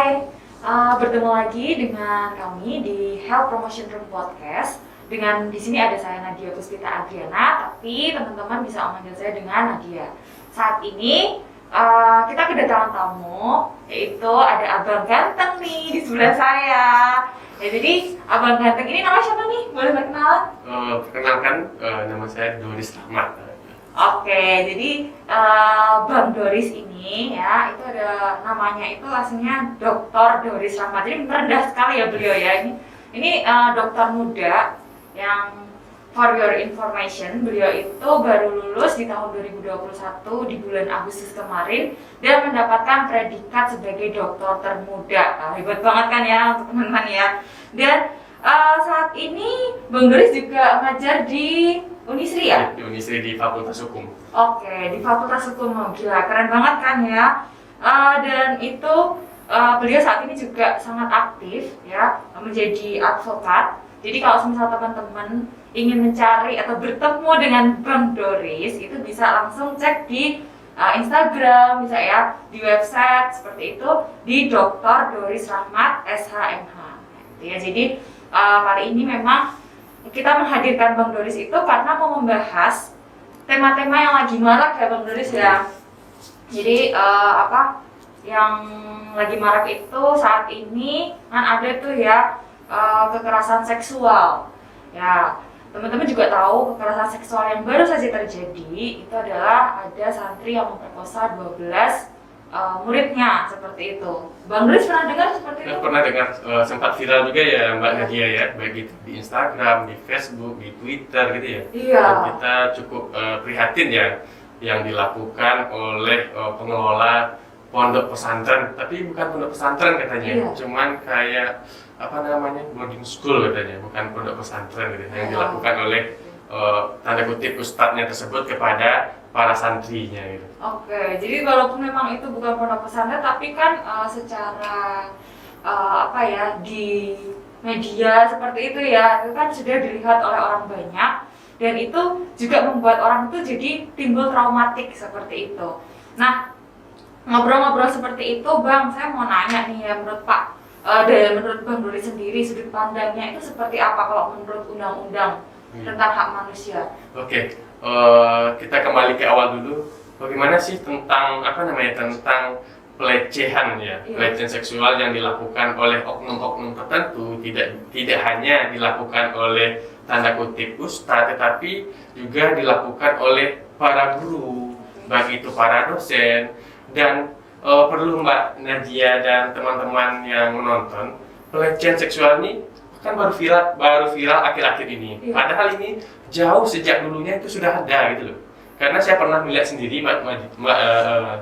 Hai, bertemu lagi dengan kami di Health Promotion Room Podcast. Dengan di sini ada saya Nadia Puspita Adriana, tapi teman-teman bisa memanggil saya dengan Nadia. Saat ini kita kedatangan tamu, yaitu ada Abang Ganteng nih di sebelah saya. Ya, jadi Abang Ganteng ini nama siapa nih? Boleh berkenalan? Perkenalkan, nama saya Doris Rahmat. Oke, jadi Bang Doris ini ya, itu ada namanya itu aslinya Dr. Doris Rahmat. Jadi rendah sekali ya beliau ya. Ini dokter muda yang for your information, beliau itu baru lulus di tahun 2021 di bulan Agustus kemarin dan mendapatkan predikat sebagai dokter termuda. Hebat banget kan ya untuk teman-teman ya. Dan saat ini Bang Doris juga ngajar di Unisri ya? Di Unisri di Fakultas Hukum. Oke, di Fakultas Hukum. Gila, keren banget kan ya. Dan itu beliau saat ini juga sangat aktif ya, menjadi advokat. Jadi kalau misal teman-teman ingin mencari atau bertemu dengan Bang Doris, itu bisa langsung cek di Instagram, bisa ya, di website seperti itu, di Dr. Doris Rahmat SHMH. Ya, jadi kali ini memang kita menghadirkan Bang Doris itu karena mau membahas tema-tema yang lagi marak ya Bang Doris ya. Jadi yang lagi marak itu saat ini kan ada tuh ya kekerasan seksual. Ya, teman-teman juga tahu kekerasan seksual yang baru saja terjadi itu adalah ada santri yang memperkosa 12 muridnya seperti itu. Bang Doris pernah dengar seperti itu? Pernah dengar, sempat viral juga ya Mbak Nadia ya, baik itu di Instagram, di Facebook, di Twitter gitu ya. Iya. Dan kita cukup prihatin ya yang dilakukan oleh pengelola pondok pesantren, tapi bukan pondok pesantren katanya, Iya. cuman kayak boarding school katanya, bukan pondok pesantren gitu, yang dilakukan oleh tanda kutip ustadznya tersebut kepada para santrinya gitu. Oke, jadi walaupun memang itu bukan pondok pesantren, tapi kan secara di media seperti itu ya, itu kan sudah dilihat oleh orang banyak dan itu juga membuat orang itu jadi timbul traumatik seperti itu. Nah, ngobrol-ngobrol seperti itu, Bang, saya mau nanya nih ya, menurut menurut Bang Doris sendiri sudut pandangnya itu seperti apa kalau menurut undang-undang tentang hak manusia? Oke, kita kembali ke awal dulu. Bagaimana sih tentang tentang pelecehan ya, pelecehan seksual yang dilakukan oleh oknum-oknum tertentu, tidak hanya dilakukan oleh tanda kutip ustadz, tetapi juga dilakukan oleh para guru, baik itu para dosen. Dan perlu Mbak Nadia dan teman-teman yang menonton, pelecehan seksual ini kan baru viral akhir-akhir ini. Padahal ini jauh sejak dulunya itu sudah ada gitu loh. Karena saya pernah melihat sendiri Mbak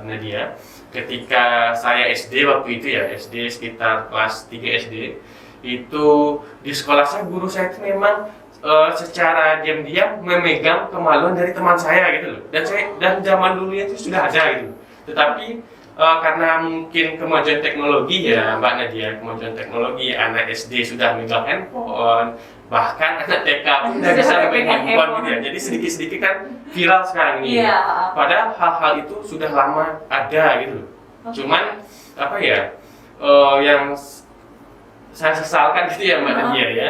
Nadia, ketika saya SD waktu itu ya, SD sekitar kelas 3 SD, itu di sekolah saya guru saya itu memang secara diam-diam memegang kemaluan dari teman saya gitu loh. Dan zaman dulunya itu sudah ada gitu. Tetapi karena mungkin kemajuan teknologi ya Mbak Nadia, kemajuan teknologi, anak SD sudah megang handphone, bahkan anak TK pun sudah bisa megang handphone gitu ya. Jadi sedikit-sedikit kan viral sekarang ini. Padahal hal-hal itu sudah lama ada gitu. Cuman yang saya sesalkan gitu ya Mbak Nadia ya,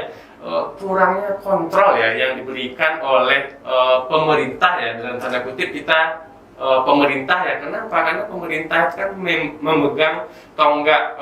kurangnya kontrol ya yang diberikan oleh pemerintah ya, dalam tanda kutip kita pemerintah ya. Kenapa? Karena pemerintah kan memegang tonggak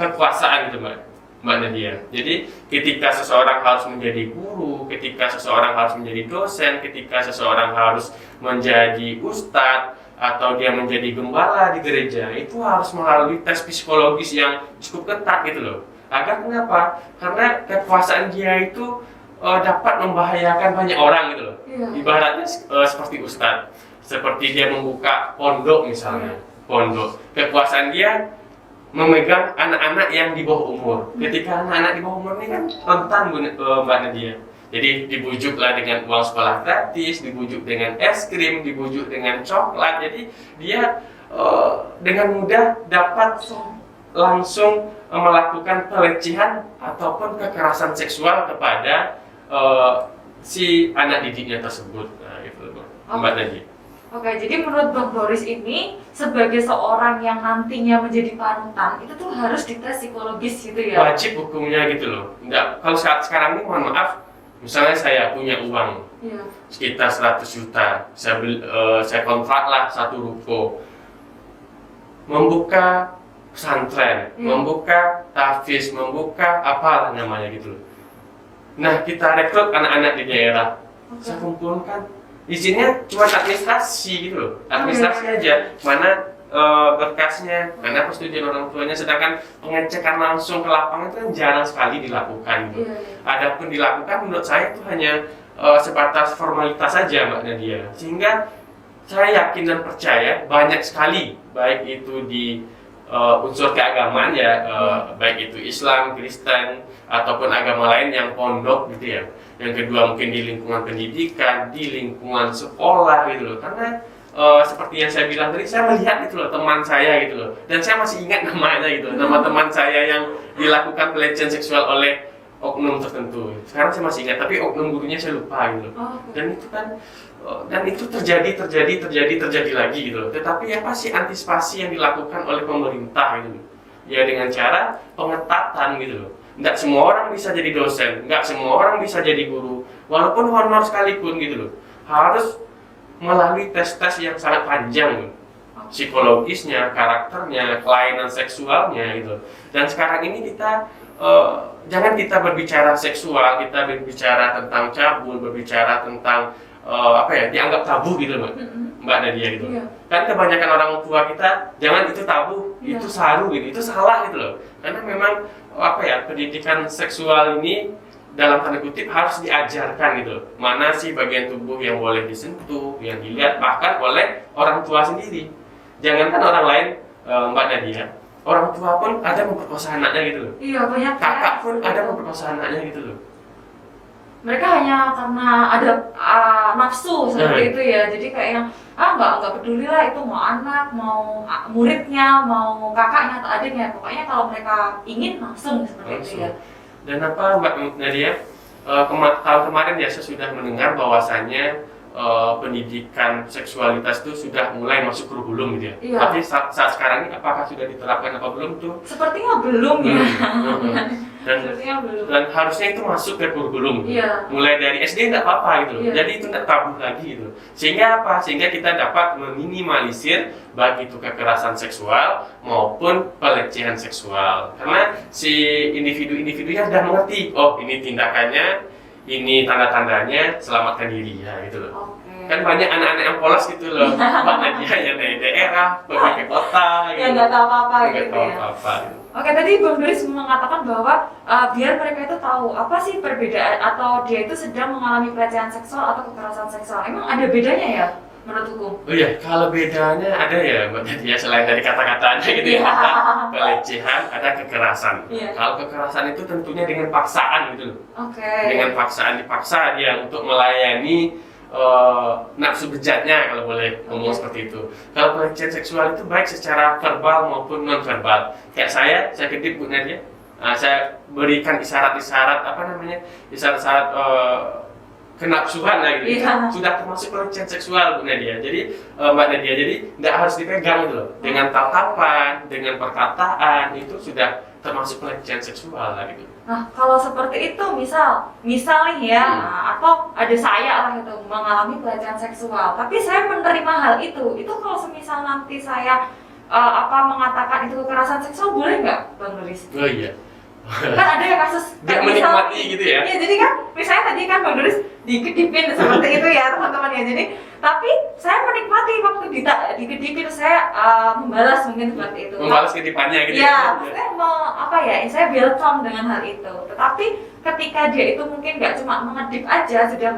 kekuasaan gitu Mbak Nadia. Jadi ketika seseorang harus menjadi guru, ketika seseorang harus menjadi dosen, ketika seseorang harus menjadi ustadz atau dia menjadi gembala di gereja, itu harus melalui tes psikologis yang cukup ketat gitu loh. Agar kenapa? Karena kekuasaan dia itu dapat membahayakan banyak orang gitu loh. Ibaratnya seperti ustadz, seperti dia membuka pondok misalnya, pondok, kekuasaan dia memegang anak-anak yang di bawah umur. Ketika anak-anak di bawah umur ini kan rentan Mbak Nadia. Jadi dibujuklah dengan uang sekolah gratis, dibujuk dengan es krim, dibujuk dengan coklat. Jadi dia dengan mudah dapat langsung melakukan pelecehan ataupun kekerasan seksual kepada si anak didiknya tersebut. Nah, itu Mbak Nadia. Oke, jadi menurut Bang Boris ini sebagai seorang yang nantinya menjadi panutan itu tuh harus dites psikologis gitu ya? Wajib hukumnya gitu loh. Enggak, kalau sekarang ini mohon maaf, misalnya saya punya uang Iya. sekitar 100 juta, saya kontrak lah satu ruko, membuka pesantren, membuka tahfiz, membuka apalah namanya gitu loh. Nah, kita rekrut anak-anak di daerah, saya kumpulkan, izinnya cuma administrasi gitu loh, administrasi aja, mana berkasnya, mana persetujuan orang tuanya, sedangkan pengecekan langsung ke lapangan itu kan jarang sekali dilakukan gitu. Adapun dilakukan menurut saya itu hanya sebatas formalitas saja Mbak Nadia, sehingga saya yakin dan percaya banyak sekali, baik itu di unsur keagamaan ya, baik itu Islam, Kristen, ataupun agama lain yang pondok gitu ya. Yang kedua mungkin di lingkungan pendidikan, di lingkungan sekolah gitu loh, karena seperti yang saya bilang tadi, saya melihat gitu loh teman saya gitu loh, dan saya masih ingat namanya gitu, nama teman saya yang dilakukan pelecehan seksual oleh oknum tertentu. Sekarang saya masih ingat, tapi oknum gurunya saya lupa gitu loh. Dan itu kan dan itu terjadi lagi gitu loh. Tetapi apa sih antisipasi yang dilakukan oleh pemerintah gitu loh? Ya dengan cara pengetatan gitu loh. Nggak semua orang bisa jadi dosen, nggak semua orang bisa jadi guru, walaupun honor sekalipun gitu loh. Harus melalui tes-tes yang sangat panjang gitu. Psikologisnya, karakternya, kelainan seksualnya gitu. Dan sekarang ini kita jangan kita berbicara seksual, kita berbicara tentang cabul, berbicara tentang dianggap tabu gitu Mbak Nadia gitu. Kan kebanyakan orang tua kita, jangan itu tabu, itu saru gitu, itu salah gitu loh. Karena memang pendidikan seksual ini dalam tanda kutip harus diajarkan gitu. Mana sih bagian tubuh yang boleh disentuh, yang dilihat bahkan oleh orang tua sendiri. Jangankan orang lain, Mbak Nadia, orang tua pun ada memperkosa anaknya gitu loh. Iya, banyak. Kakak pun ada memperkosa anaknya gitu loh. Mereka hanya karena ada nafsu seperti itu ya. Jadi kayak yang nggak peduli lah itu mau anak, mau muridnya, mau kakaknya atau adiknya. Pokoknya kalau mereka ingin langsung seperti itu ya. Dan apa Mbak Nadia, tahun kemarin ya saya sudah mendengar bahwasannya pendidikan seksualitas itu sudah mulai masuk kurikulum gitu ya. Iya. Tapi saat sekarang ini apakah sudah diterapkan apa belum tuh? Sepertinya belum ya. Sepertinya belum. Dan harusnya itu masuk ke kurikulum. Iya. Mulai dari SD nggak apa-apa gitu loh. Iya. Jadi itu nggak tabu lagi gitu. Sehingga apa? Sehingga kita dapat meminimalisir baik itu kekerasan seksual maupun pelecehan seksual. Karena si individu-individunya sudah mengerti, oh ini tindakannya, ini tanda-tandanya, selamatkan diri ya gitu loh. Kan banyak anak-anak yang polos gitu loh, Mbak Nadia yang dari daerah pergi ke kota gitu. Ya nggak tahu apa-apa gitu ya. Gitu. Oke, tadi Bang Boris mengatakan bahwa biar mereka itu tahu apa sih perbedaan atau dia itu sedang mengalami pelecehan seksual atau kekerasan seksual. Emang ada bedanya ya menurut hukum? Oh iya, kalau bedanya ada ya Mbak Nadia, selain dari kata-katanya gitu ya, ada pelecehan, ada kekerasan. Kalau kekerasan itu tentunya dengan paksaan gitu loh. Dengan paksaan, dipaksa dia untuk melayani nafsu bejatnya kalau boleh ngomong seperti itu. Kalau pelecehan seksual itu baik secara verbal maupun non verbal. Kayak saya kedip Bu Nadia, saya berikan isyarat-isyarat isyarat-isyarat kenapsuan lah gitu. Sudah termasuk pelecehan seksual Bu Nadia. Jadi Mbak Nadia, jadi nggak harus dipegang gitu loh. Dengan tatapan, dengan perkataan itu sudah termasuk pelecehan seksual lah gitu. Nah, kalau seperti itu misal nih ya, atau ada saya lah gitu mengalami pelecehan seksual, tapi saya menerima hal itu kalau semisal nanti saya mengatakan itu kekerasan seksual boleh nggak, Bang Boris? Oh iya. Kan ada ya kasus nggak menikmati gitu ya? Iya, jadi kan misalnya tadi kan Bang Boris dikedipin seperti itu ya teman-teman ya. Jadi tapi saya menikmati waktu dikedipin, saya membalas mungkin seperti itu. Membalas kedipannya gitu ya? Iya, saya welcome dengan hal itu. Tetapi ketika dia itu mungkin nggak cuma mengedip aja, sudah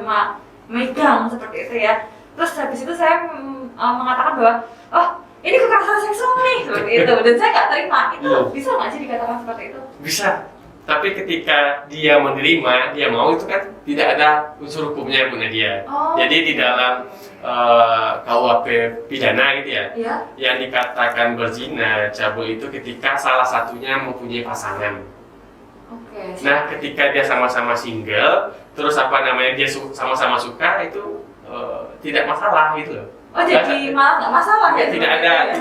megang seperti itu ya. Terus habis itu saya mengatakan bahwa ini kekerasan seksual nih seperti itu, dan saya nggak terima. Itu bisa nggak sih dikatakan seperti itu? Bisa. Tapi ketika dia menerima, dia mau, itu kan tidak ada unsur hukumnya Bu Nadia. Jadi di dalam KUHP pidana gitu ya, yang dikatakan berzina, cabul itu ketika salah satunya mempunyai pasangan. Nah, ketika dia sama-sama single, terus dia sama-sama suka, itu tidak masalah gitu loh. Oh, jadi malah nggak masalah ya? Tidak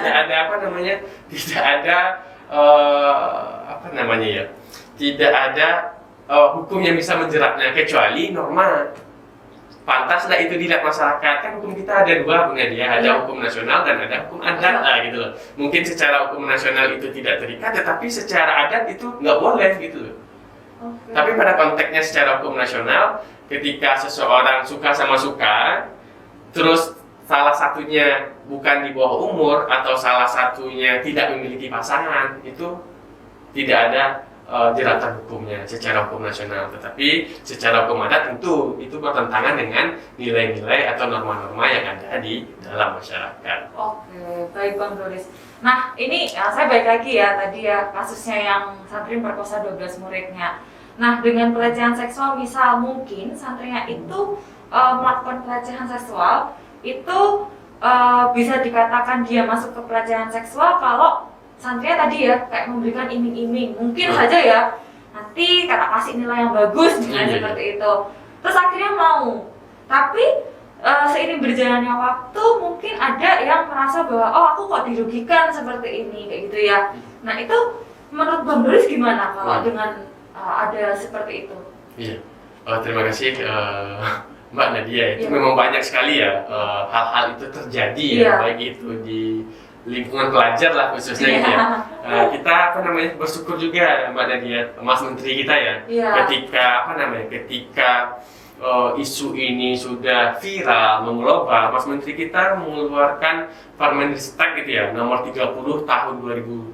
ada apa namanya, tidak ada apa namanya ya, tidak ada hukum yang bisa menjeratnya kecuali norma. Pantaslah itu dilihat masyarakat, kan hukum kita ada dua Bung Nadia, ada hukum nasional dan ada hukum adat lah gitu loh. Mungkin secara hukum nasional itu tidak terikat, tetapi secara adat itu nggak boleh gitu loh. Tapi pada konteksnya secara hukum nasional, ketika seseorang suka sama suka, terus salah satunya bukan di bawah umur atau salah satunya tidak memiliki pasangan, itu tidak ada jeratan hukumnya secara hukum nasional. Tetapi secara hukum adat tentu itu bertentangan dengan nilai-nilai atau norma-norma yang ada di dalam masyarakat. Oke, baik Bang Doris. Nah, ini saya balik lagi ya tadi ya kasusnya yang santri perkosa 12 muridnya. Nah, dengan pelecehan seksual misal mungkin santrinya itu melakukan pelecehan seksual itu bisa dikatakan dia masuk ke pelecehan seksual kalau santrinya tadi ya kayak memberikan iming-iming, mungkin saja ya nanti kata kasih nilai yang bagus dengan seperti itu, terus akhirnya mau. Tapi seiring berjalannya waktu mungkin ada yang merasa bahwa oh aku kok dirugikan seperti ini kayak gitu ya. Nah itu menurut Bang Doris gimana kalau dengan ada seperti itu? Iya, terima kasih Mbak Nadia. Itu memang banyak sekali ya hal-hal itu terjadi ya, baik itu di lingkungan pelajar lah khususnya gitu ya. Kita apa namanya bersyukur juga Mbak Nadia, Mas Menteri kita ya, ketika apa namanya ketika isu ini sudah viral mengglobal, Mas Menteri kita mengeluarkan Permendikbud gitu ya nomor 30 tahun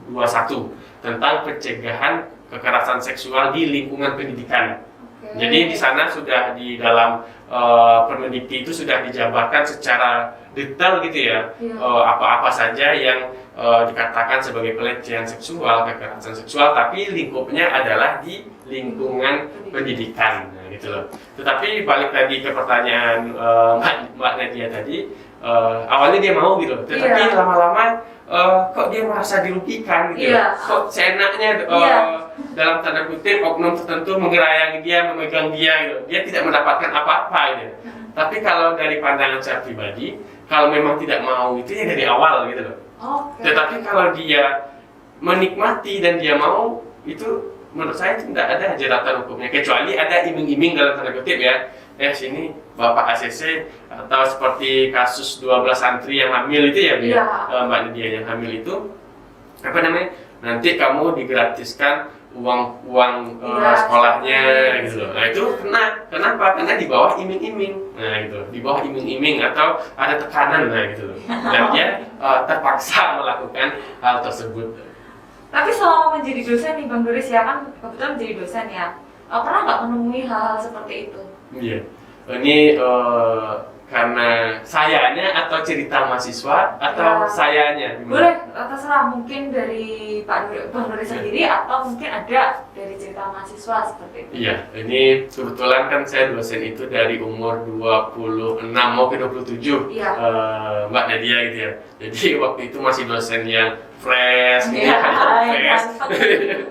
2021 tentang pencegahan kekerasan seksual di lingkungan pendidikan. Jadi di sana sudah di dalam Permendikbud itu sudah dijabarkan secara detail gitu ya, apa-apa saja yang dikatakan sebagai pelecehan seksual, kekerasan seksual, tapi lingkupnya adalah di lingkungan pendidikan, nah, gitu loh. Tetapi balik lagi ke pertanyaan Mbak Nadia tadi, awalnya dia mau gitu, tetapi lama-lama kok dia merasa dirugikan gitu, kok seenaknya dalam tanda kutip oknum tertentu mengerayangi dia, memegang dia gitu, dia tidak mendapatkan apa-apa gitu. Tapi kalau dari pandangan saya pribadi, kalau memang tidak mau itu ya dari awal gitu loh. Tetapi kalau dia menikmati dan dia mau, itu menurut saya tidak ada jeratan hukumnya, kecuali ada iming-iming dalam tanda kutip ya. Sini Bapak ACC atau seperti kasus 12 santri yang hamil itu ya, Mbak Nadia yang hamil itu apa namanya? Nanti kamu digratiskan uang sekolahnya gitu loh. Nah itu kenapa? Karena di bawah iming-iming. Nah gitu, di bawah iming-iming atau ada tekanan nah gitu loh. Dan dia terpaksa melakukan hal tersebut. Tapi selama menjadi dosen nih Bang Doris ya, kan kebetulan menjadi dosen ya, pernah nggak menemui hal-hal seperti itu? Iya, ini karena sayanya atau cerita mahasiswa atau sayanya? Boleh, terserah, mungkin dari Bang Doris sendiri atau mungkin ada dari cerita mahasiswa seperti itu. Iya, ini kebetulan kan saya dosen itu dari umur 26 mau ke 27, Mbak Nadia gitu ya. Jadi waktu itu masih dosen yang fresh,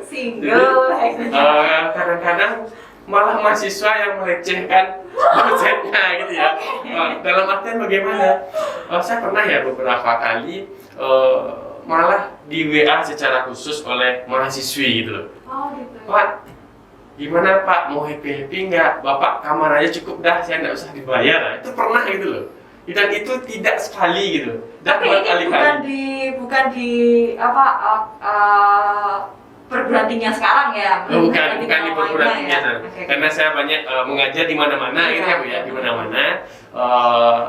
single. Kadang-kadang malah mahasiswa yang melecehkan dosennya gitu ya. Dalam artian bagaimana? Saya pernah ya beberapa kali malah di WA secara khusus oleh mahasiswi gitu loh. Gitu. Pak, gimana Pak, mau happy-happy nggak? Bapak kamar aja cukup dah, saya nggak usah dibayar. Nah, itu pernah gitu loh. Dan itu tidak sekali gitu. Dan tapi ini bukan di apa perguruan tinggi yang sekarang ya? Bukan di perguruan tinggi ya? Karena saya banyak mengajar di mana-mana gitu ya Bu ya, di mana-mana.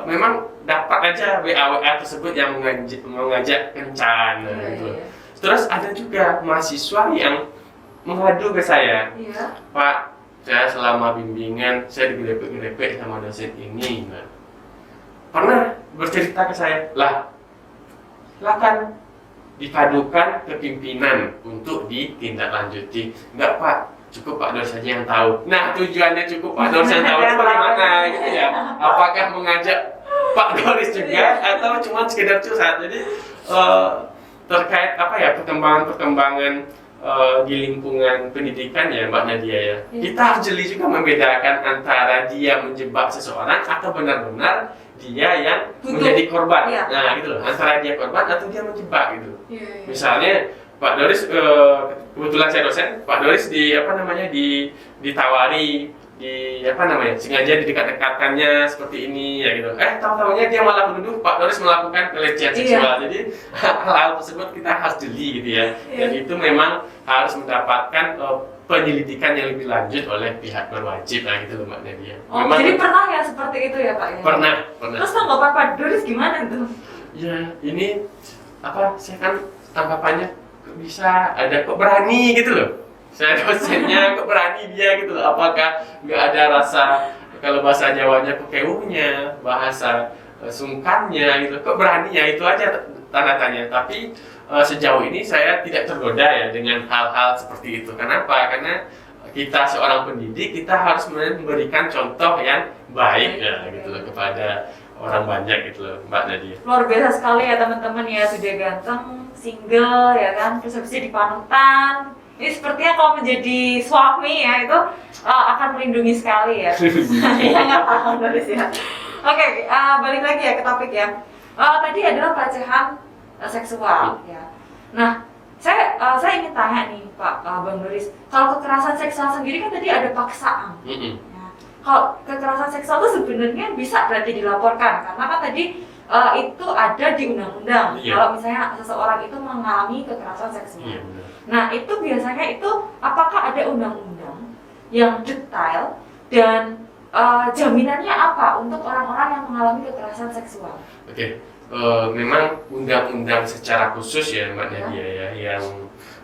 Memang dapat aja WA tersebut yang mengajak kencan gitu. Terus ada juga mahasiswa yang mengadu ke saya, Pak, saya selama bimbingan saya digelepek-gelepek sama dosen ini, Mbak. Pernah bercerita ke saya, silakan dikadukan ke pimpinan untuk ditindaklanjuti. Enggak Pak, cukup Pak Doris saja yang tahu. Nah tujuannya cukup Pak Doris yang tahu itu bagaimana gitu ya? Apakah mengajak Pak Doris juga atau cuma sekedar curhat? Jadi terkait apa ya perkembangan di lingkungan pendidikan ya Mbak Nadia ya. Kita harus jeli juga membedakan antara dia menjebak seseorang atau benar-benar dia yang Butuh. menjadi korban. Iya. Nah, gitu loh. Antara dia korban atau dia menjebak gitu. Iya, iya. Misalnya Pak Doris, kebetulan saya dosen, Pak Doris ditawari sengaja didekat-dekatkannya seperti ini ya gitu. Tahu-tahunya dia malah menuduh Pak Doris melakukan pelecehan seksual. Jadi hal-hal tersebut kita harus jeli gitu ya. Dan itu memang harus mendapatkan penyelidikan yang lebih lanjut oleh pihak berwajib lah gitu loh Mbak Nadia. Oh, jadi pernah ya seperti itu ya Pak ya? Pernah. Terus tanggapan Pak Doris gimana tuh? Ya ini saya kan tanggapannya kok bisa ada kok berani gitu loh. Saya dosennya kok berani dia gitu loh. Apakah nggak ada rasa, kalau bahasa Jawanya kekewuhnya, bahasa sungkannya gitu, kok berani ya, itu aja tanda tanya. Tapi sejauh ini saya tidak tergoda ya dengan hal-hal seperti itu. Kenapa? Karena kita seorang pendidik, kita harus memberikan contoh yang baik ya gitu loh kepada orang banyak gitu loh Mbak Nadia. Luar biasa sekali ya teman-teman ya, sudah ganteng, single ya kan, terus habis itu dipanutan. Ini sepertinya kalau menjadi suami ya itu akan melindungi sekali ya. Ya nggak paham Doris ya. Oke, balik lagi ya ke topik ya. Tadi adalah pelecehan seksual ya. Nah, saya ingin tanya nih Pak Bang Doris, kalau kekerasan seksual sendiri kan tadi ada paksaan. Ya. Kalau kekerasan seksual itu sebenarnya bisa berarti dilaporkan karena kan tadi itu ada di undang-undang. Iya. Kalau misalnya seseorang itu mengalami kekerasan seksual. Iya, benar. Nah, itu biasanya itu apakah ada undang-undang yang detail dan jaminannya apa untuk orang-orang yang mengalami kekerasan seksual? Oke. Memang undang-undang secara khusus ya Mbak Nadia ya yang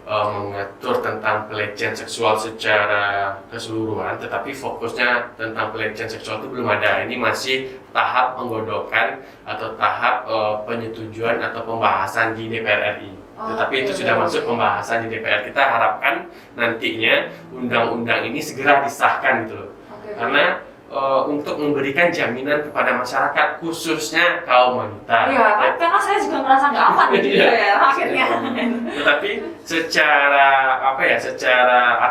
mengatur tentang pelecehan seksual secara keseluruhan, tetapi fokusnya tentang pelecehan seksual itu belum ada. Ini masih tahap penggodokan atau tahap penyetujuan atau pembahasan di DPR RI. Tetapi itu sudah masuk pembahasan di DPR. Kita harapkan nantinya undang-undang ini segera disahkan gitu loh. Karena untuk memberikan jaminan kepada masyarakat khususnya kaum wanita. Iya, karena saya juga merasa nggak aman gitu ya akhirnya. Tetapi secara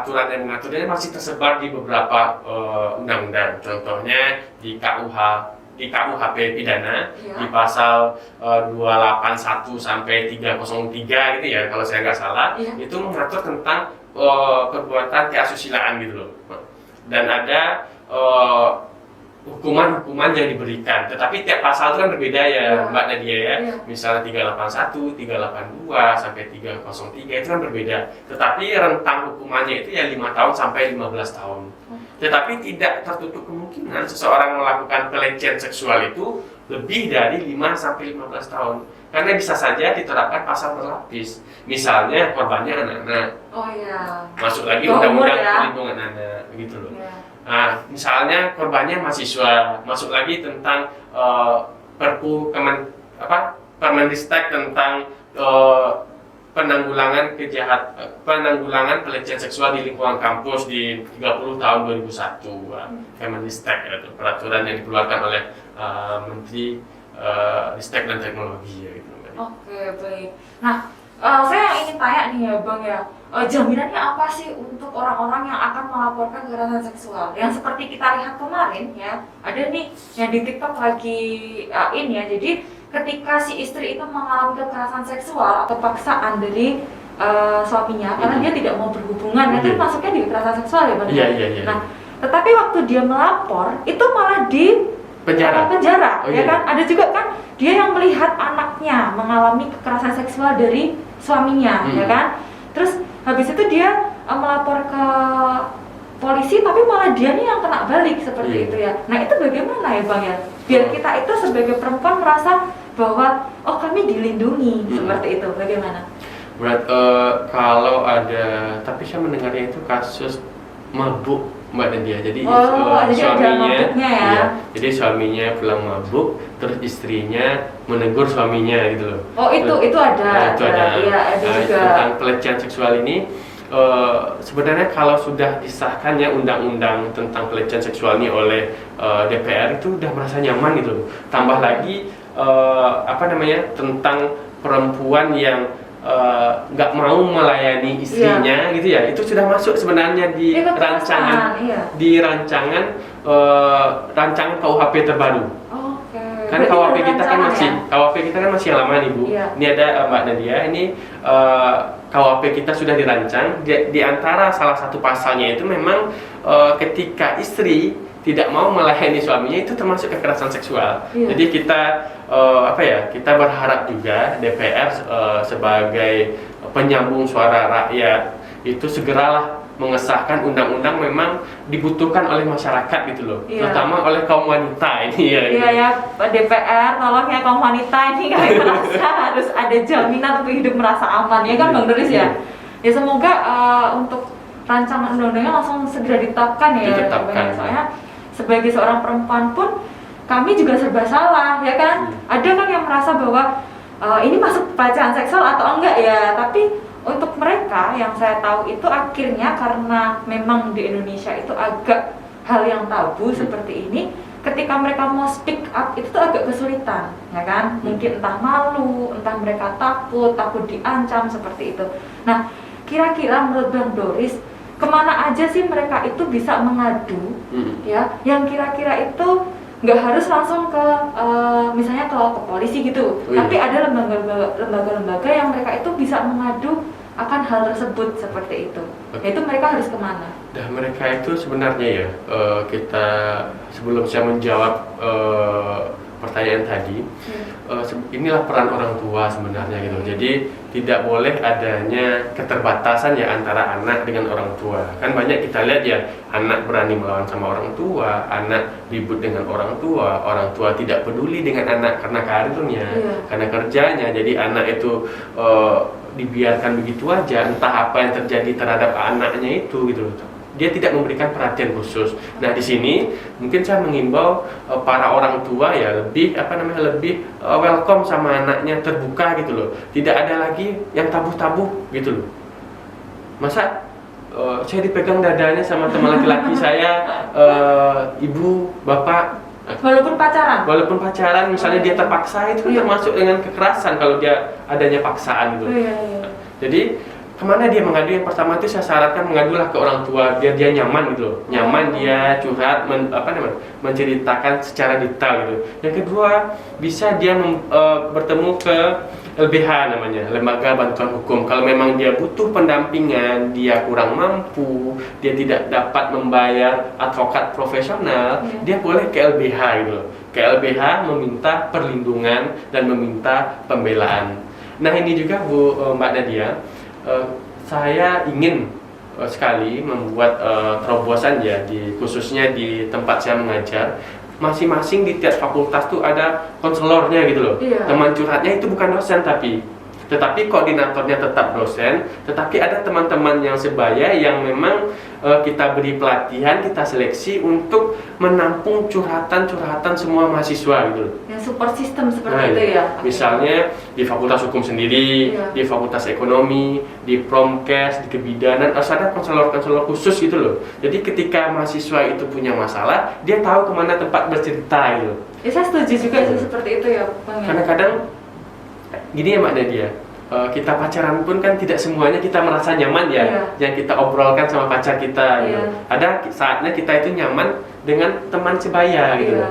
aturan yang mengaturnya masih tersebar di beberapa undang-undang. Contohnya di KUHP pidana di pasal 281 sampai 303 gitu ya kalau saya nggak salah, itu mengatur tentang perbuatan keasusilaan gitu loh. Dan ada hukuman-hukuman yang diberikan, tetapi tiap pasal itu kan berbeda ya Mbak Nadia ya. Misalnya 381, 382 sampai 303 itu kan berbeda. Tetapi rentang hukumannya itu ya 5 tahun sampai 15 tahun. Tetapi tidak tertutup kemungkinan seseorang melakukan pelecehan seksual itu lebih dari 5 sampai 15 tahun. Karena bisa saja diterapkan pasal berlapis. Misalnya korbannya anak-anak. Oh iya. Masuk lagi undang-undang perlindungan anak begitu loh. Nah, misalnya korbannya mahasiswa, masuk lagi tentang Permendistek tentang penanggulangan pelecehan seksual di lingkungan kampus di 30 tahun 2001. Permendistek itu peraturan yang dikeluarkan oleh Menteri Ristek dan Teknologi ya gitu. Oke, baik. Nah, saya ingin tanya nih ya Bang ya, jaminannya apa sih untuk orang-orang yang akan melaporkan kekerasan seksual? Yang seperti kita lihat kemarin ya, ada nih yang di TikTok lagi ini ya, jadi ketika si istri itu mengalami kekerasan seksual atau paksaan dari suaminya karena dia tidak mau berhubungan, itu masuknya di kekerasan seksual ya Bang? Iya. Nah, tetapi waktu dia melapor, itu malah di penjara ya kan? Ada juga kan dia yang melihat anaknya mengalami kekerasan seksual dari suaminya ya kan? Terus habis itu dia melapor ke polisi tapi malah dia nih yang kena balik seperti itu ya. Nah, itu bagaimana ya Bang ya? Biar kita itu sebagai perempuan merasa bahwa kami dilindungi seperti itu. Bagaimana? Kalau ada, tapi saya mendengarnya itu kasus mabuk Mbak Nadia. Jadi jadi suaminya pulang mabuk, terus istrinya menegur suaminya gitu loh. Oh, itu ada. Itu ada. Iya, ada juga. Tentang pelecehan seksual ini sebenarnya kalau sudah disahkannya undang-undang tentang pelecehan seksual ini oleh DPR itu udah merasa nyaman gitu loh. Tambah lagi tentang perempuan yang nggak mau melayani istrinya gitu ya, itu sudah masuk sebenarnya di rancangan rancangan KUHP terbaru. Kan Berarti KUHP ada kita kan rancangan masih ya? KUHP kita kan masih lama nih Bu. Iya. Ini ada Mbak Nadia, ini KUHP kita sudah dirancang. Di antara salah satu pasalnya itu memang ketika istri tidak mau melayani suaminya itu termasuk kekerasan seksual. Iya. Jadi kita kita berharap juga DPR sebagai penyambung suara rakyat itu segeralah mengesahkan undang-undang memang dibutuhkan oleh masyarakat gitu loh, Iya. terutama oleh kaum wanita ini ya. Iya ya, DPR tolong ya kaum wanita ini kalian merasa harus ada jaminan untuk hidup merasa aman ya kan Bang Doris ya. Ya semoga untuk rancangan undang-undangnya langsung segera ditetapkan ya. Ditetapkan. Bang. Soalnya sebagai seorang perempuan pun kami juga serba salah ya kan. Ada kan yang merasa bahwa ini masuk pelecehan seksual atau enggak ya, tapi untuk mereka yang saya tahu itu akhirnya karena memang di Indonesia itu agak hal yang tabu seperti ini, ketika mereka mau speak up itu tuh agak kesulitan, ya kan? Mungkin entah malu, entah mereka takut diancam seperti itu. Nah, kira-kira menurut Bang Doris, kemana aja sih mereka itu bisa mengadu, ya? Yang kira-kira itu nggak harus langsung ke misalnya ke polisi gitu, tapi ada lembaga-lembaga yang mereka itu bisa mengadu akan hal tersebut seperti itu. Itu mereka harus kemana? Nah, mereka itu sebenarnya ya, kita sebelum saya menjawab pertanyaan tadi, inilah peran orang tua sebenarnya gitu. Jadi tidak boleh adanya keterbatasan ya antara anak dengan orang tua. Kan banyak kita lihat ya, anak berani melawan sama orang tua, anak ribut dengan orang tua tidak peduli dengan anak karena karirnya, karena kerjanya. Jadi anak itu dibiarkan begitu aja, entah apa yang terjadi terhadap anaknya itu gitu loh. Dia tidak memberikan perhatian khusus. Nah, di sini mungkin saya mengimbau para orang tua ya lebih welcome sama anaknya, terbuka gitu loh. Tidak ada lagi yang tabu-tabu gitu loh. Masa saya dipegang dadanya sama teman laki-laki saya, ibu, bapak, Walaupun pacaran misalnya dia terpaksa, itu kan termasuk dengan kekerasan kalau dia adanya paksaan gitu. Jadi kemana dia mengadu? Yang pertama itu saya sarankan mengadulah ke orang tua biar dia nyaman gitu loh. Nyaman dia curhat, menceritakan secara detail gitu. Yang kedua, bisa dia bertemu ke LBH namanya, Lembaga Bantuan Hukum. Kalau memang dia butuh pendampingan, dia kurang mampu, dia tidak dapat membayar advokat profesional, dia boleh ke LBH gitu loh. Ke LBH meminta perlindungan dan meminta pembelaan. Nah, ini juga Bu Mbak Nadia, saya ingin sekali membuat terobosan ya, khususnya di tempat saya mengajar. Masing-masing di tiap fakultas tuh ada konselornya gitu loh. Teman curhatnya itu bukan dosen tetapi koordinatornya tetap dosen, tetapi ada teman-teman yang sebaya yang memang kita beri pelatihan, kita seleksi untuk menampung curhatan-curhatan semua mahasiswa gitu loh. Yang support system seperti itu ya. Misalnya di Fakultas Hukum sendiri, di Fakultas Ekonomi, di Promkes, di Kebidanan, harus ada konselor-konselor khusus gitu loh. Jadi ketika mahasiswa itu punya masalah, dia tahu kemana tempat bercerita gitu. Ya, saya setuju juga seperti itu ya, Bang. Karena kadang gini ya Mbak Nadia, kita pacaran pun kan tidak semuanya kita merasa nyaman ya, yang kita obrolkan sama pacar kita gitu. Ada saatnya kita itu nyaman dengan teman sebaya gitu.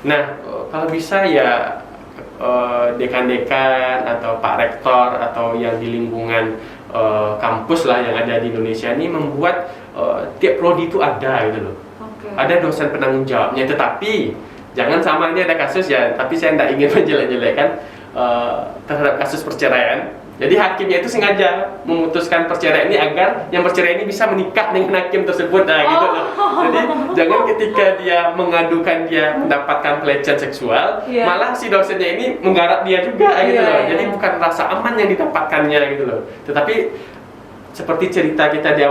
Nah, kalau bisa ya dekan-dekan atau Pak Rektor atau yang di lingkungan kampus lah yang ada di Indonesia ini membuat tiap prodi itu ada gitu loh. Ada dosen penanggung jawabnya, tetapi jangan sama, ini ada kasus ya, tapi saya tidak ingin menjelek-jelekan terhadap kasus perceraian. Jadi hakimnya itu sengaja memutuskan perceraian ini agar yang bercerai ini bisa menikah dengan hakim tersebut, gitu loh. Jadi jangan ketika dia mengadukan dia mendapatkan pelecehan seksual, malah si dosennya ini menggarap dia juga, gitu loh. Jadi bukan rasa aman yang didapatkannya, gitu loh. Tetapi seperti cerita kita di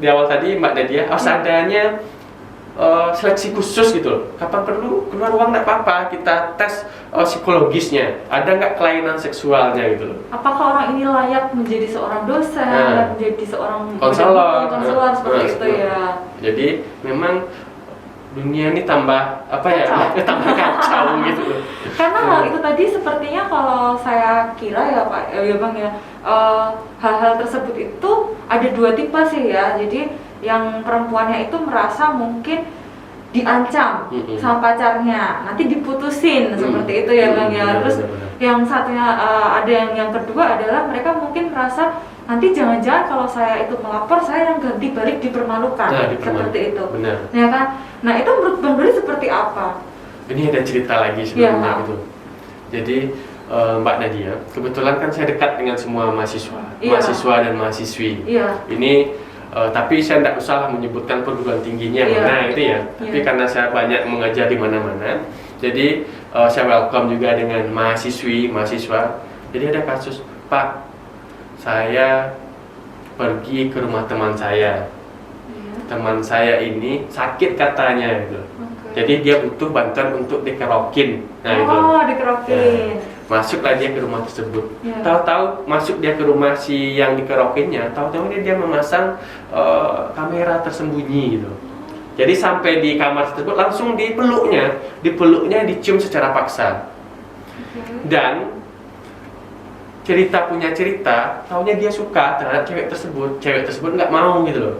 awal tadi Mbak Nadia, adanya seleksi khusus gitu loh. Kapan perlu keluar uang nggak apa-apa, kita tes psikologisnya, ada nggak kelainan seksualnya gitu loh. Apakah orang ini layak menjadi seorang dosen, menjadi seorang konselor seperti itu ya. Jadi memang dunia ini tambah tambah kacau gitu loh. Karena hal itu tadi sepertinya kalau saya kira ya Pak, ya Bang ya, hal-hal tersebut itu ada dua tipe sih ya. Jadi yang perempuannya itu merasa mungkin diancam sama pacarnya, nanti diputusin seperti itu ya Bang ya. Terus yang satunya ada yang kedua adalah mereka mungkin merasa nanti jangan-jangan kalau saya itu melapor saya yang ganti balik dipermalukan, seperti itu. Benar. Ya kan? Nah itu menurut Bang Doli seperti apa? Ini ada cerita lagi sebelumnya gitu. Jadi Mbak Nadia, kebetulan kan saya dekat dengan semua mahasiswa dan mahasiswi. Ini tapi saya tidak usah menyebutkan perguruan tingginya mana itu ya. Tapi karena saya banyak mengajar di mana-mana, jadi saya welcome juga dengan mahasiswa. Jadi ada kasus, Pak, saya pergi ke rumah teman saya. Teman saya ini sakit katanya gitu. Jadi dia butuh bantuan untuk dikerokin. Dikerokin. Masuklah dia ke rumah tersebut. Tahu-tahu masuk dia ke rumah si yang dikerokinnya, tahu-tahu dia memasang kamera tersembunyi gitu. Jadi sampai di kamar tersebut langsung dipeluknya dicium secara paksa. Dan punya cerita, taunya dia suka terhadap cewek tersebut nggak mau gitu loh.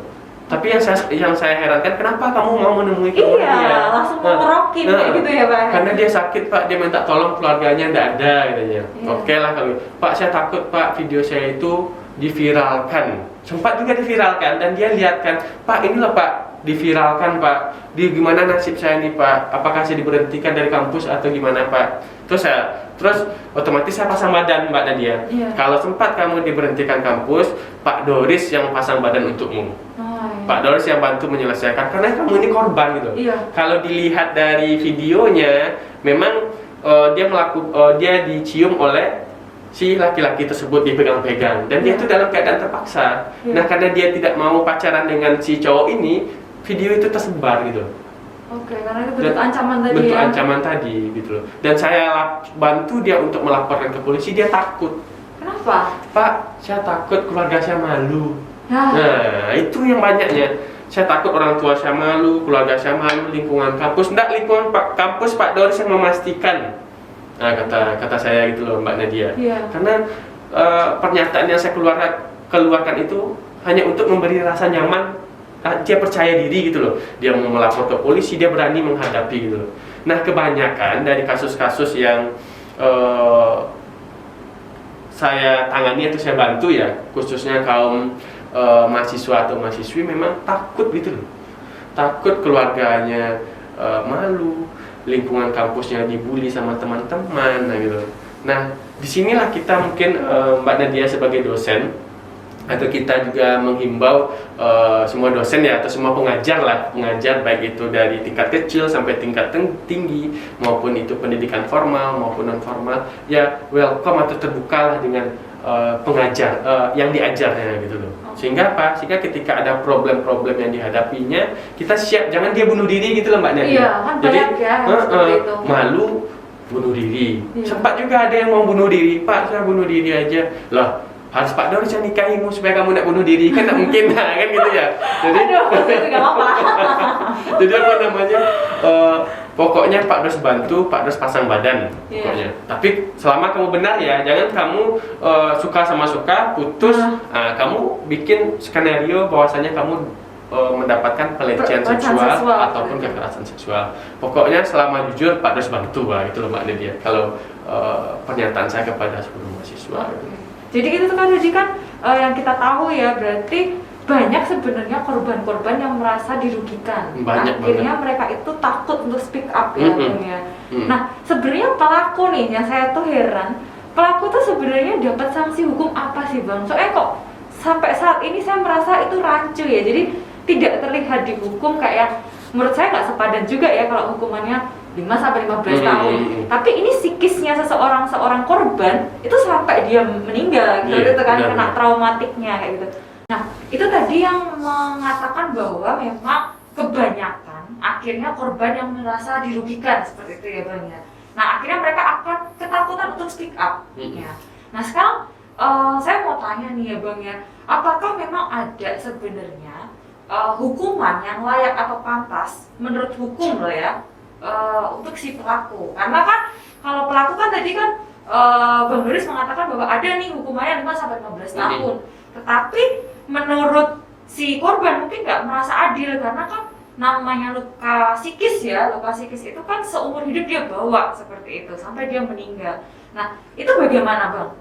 Tapi yang saya herankan, kenapa kamu mau menemui dia? Langsung ngerokin kayak gitu ya Pak? Karena dia sakit Pak, dia minta tolong keluarganya, nggak ada katanya. Oke lah kalau Pak, saya takut Pak video saya itu diviralkan. Sempat juga diviralkan dan dia lihat kan, Pak ini loh Pak, diviralkan Pak. Gimana nasib saya nih Pak? Apakah saya diberhentikan dari kampus atau gimana Pak? Terus otomatis saya pasang badan Mbak Nadia. Kalau sempat kamu diberhentikan kampus, Pak Doris yang pasang badan untukmu. Pak Doris yang bantu menyelesaikan, karena kamu ini korban gitu. Kalau dilihat dari videonya, memang dia dicium oleh si laki-laki tersebut, dipegang-pegang, dan dia itu dalam keadaan terpaksa. Nah, karena dia tidak mau pacaran dengan si cowok ini, video itu tersebar gitu. Karena itu bentuk ancaman tadi. Bentuk ancaman tadi gitu loh. Dan saya bantu dia untuk melaporkan ke polisi, dia takut. Kenapa? Pak, saya takut keluarga saya malu. Nah, itu yang banyaknya. Saya takut orang tua saya malu, keluarga saya malu, lingkungan kampus. Enggak, lingkungan kampus Pak Doris yang memastikan. Nah, kata saya gitu loh Mbak Nadia. Karena pernyataan yang saya keluarkan itu hanya untuk memberi rasa nyaman. Dia percaya diri gitu loh. Dia mau melapor ke polisi, dia berani menghadapi gitu loh. Nah, kebanyakan dari kasus-kasus yang saya tangani atau saya bantu ya, khususnya kaum mahasiswa atau mahasiswi, memang takut gitu loh. Takut keluarganya malu, lingkungan kampusnya dibully sama teman-teman gitu. Nah, disinilah kita mungkin Mbak Nadia sebagai dosen, atau kita juga menghimbau semua dosen ya, atau semua pengajar baik itu dari tingkat kecil sampai tingkat tinggi, maupun itu pendidikan formal maupun non formal, ya welcome atau terbukalah dengan pengajar yang diajarnya gitu loh. Sehingga apa? Sehingga ketika ada problem-problem yang dihadapinya, kita siap, jangan dia bunuh diri gitu loh Mbak Nadia. Jadi malu bunuh diri. Sempat juga ada yang mau bunuh diri, Pak saya bunuh diri aja. Lah, harus Pak Doris yang nikahimu supaya kamu tidak bunuh diri, kan tidak mungkin kan gitu ya. Jadi jadi apa namanya, pokoknya Pak Doris bantu, Pak Doris pasang badan pokoknya. Tapi selama kamu benar ya, jangan kamu suka sama suka putus, kamu bikin skenario bahwasanya kamu mendapatkan pelecehan seksual ataupun kekerasan seksual. Pokoknya selama jujur Pak Doris bantu, itu loh Mbak Nadia. Kalau pernyataan saya kepada seluruh mahasiswa. Jadi itu kan tadi kan yang kita tahu ya, berarti banyak sebenarnya korban-korban yang merasa dirugikan. Akhirnya mereka itu takut untuk speak up ya. Nah, sebenarnya pelaku nih, yang saya tuh heran, pelaku tuh sebenarnya dapat sanksi hukum apa sih Bang? Soalnya kok sampai saat ini saya merasa itu rancu ya. Jadi tidak terlihat di hukum, kayak menurut saya nggak sepadan juga ya kalau hukumannya 5-15 tahun. Tapi ini psikisnya seorang korban itu sampai dia meninggal gitu kan, kena traumatiknya kayak gitu. Nah, itu tadi yang mengatakan bahwa memang kebanyakan akhirnya korban yang merasa dirugikan seperti itu ya Bang ya. Nah, akhirnya mereka akan ketakutan untuk speak up ya. Nah, sekarang saya mau tanya nih ya Bang ya, apakah memang ada sebenarnya hukuman yang layak atau pantas menurut hukum loh ya, untuk si pelaku? Karena kan kalau pelaku kan tadi kan Bang Doris mengatakan bahwa ada nih hukumannya 5-15 tahun. Tetapi menurut si korban mungkin nggak merasa adil, karena kan namanya luka psikis ya, luka psikis itu kan seumur hidup dia bawa seperti itu sampai dia meninggal. Nah, itu bagaimana Bang?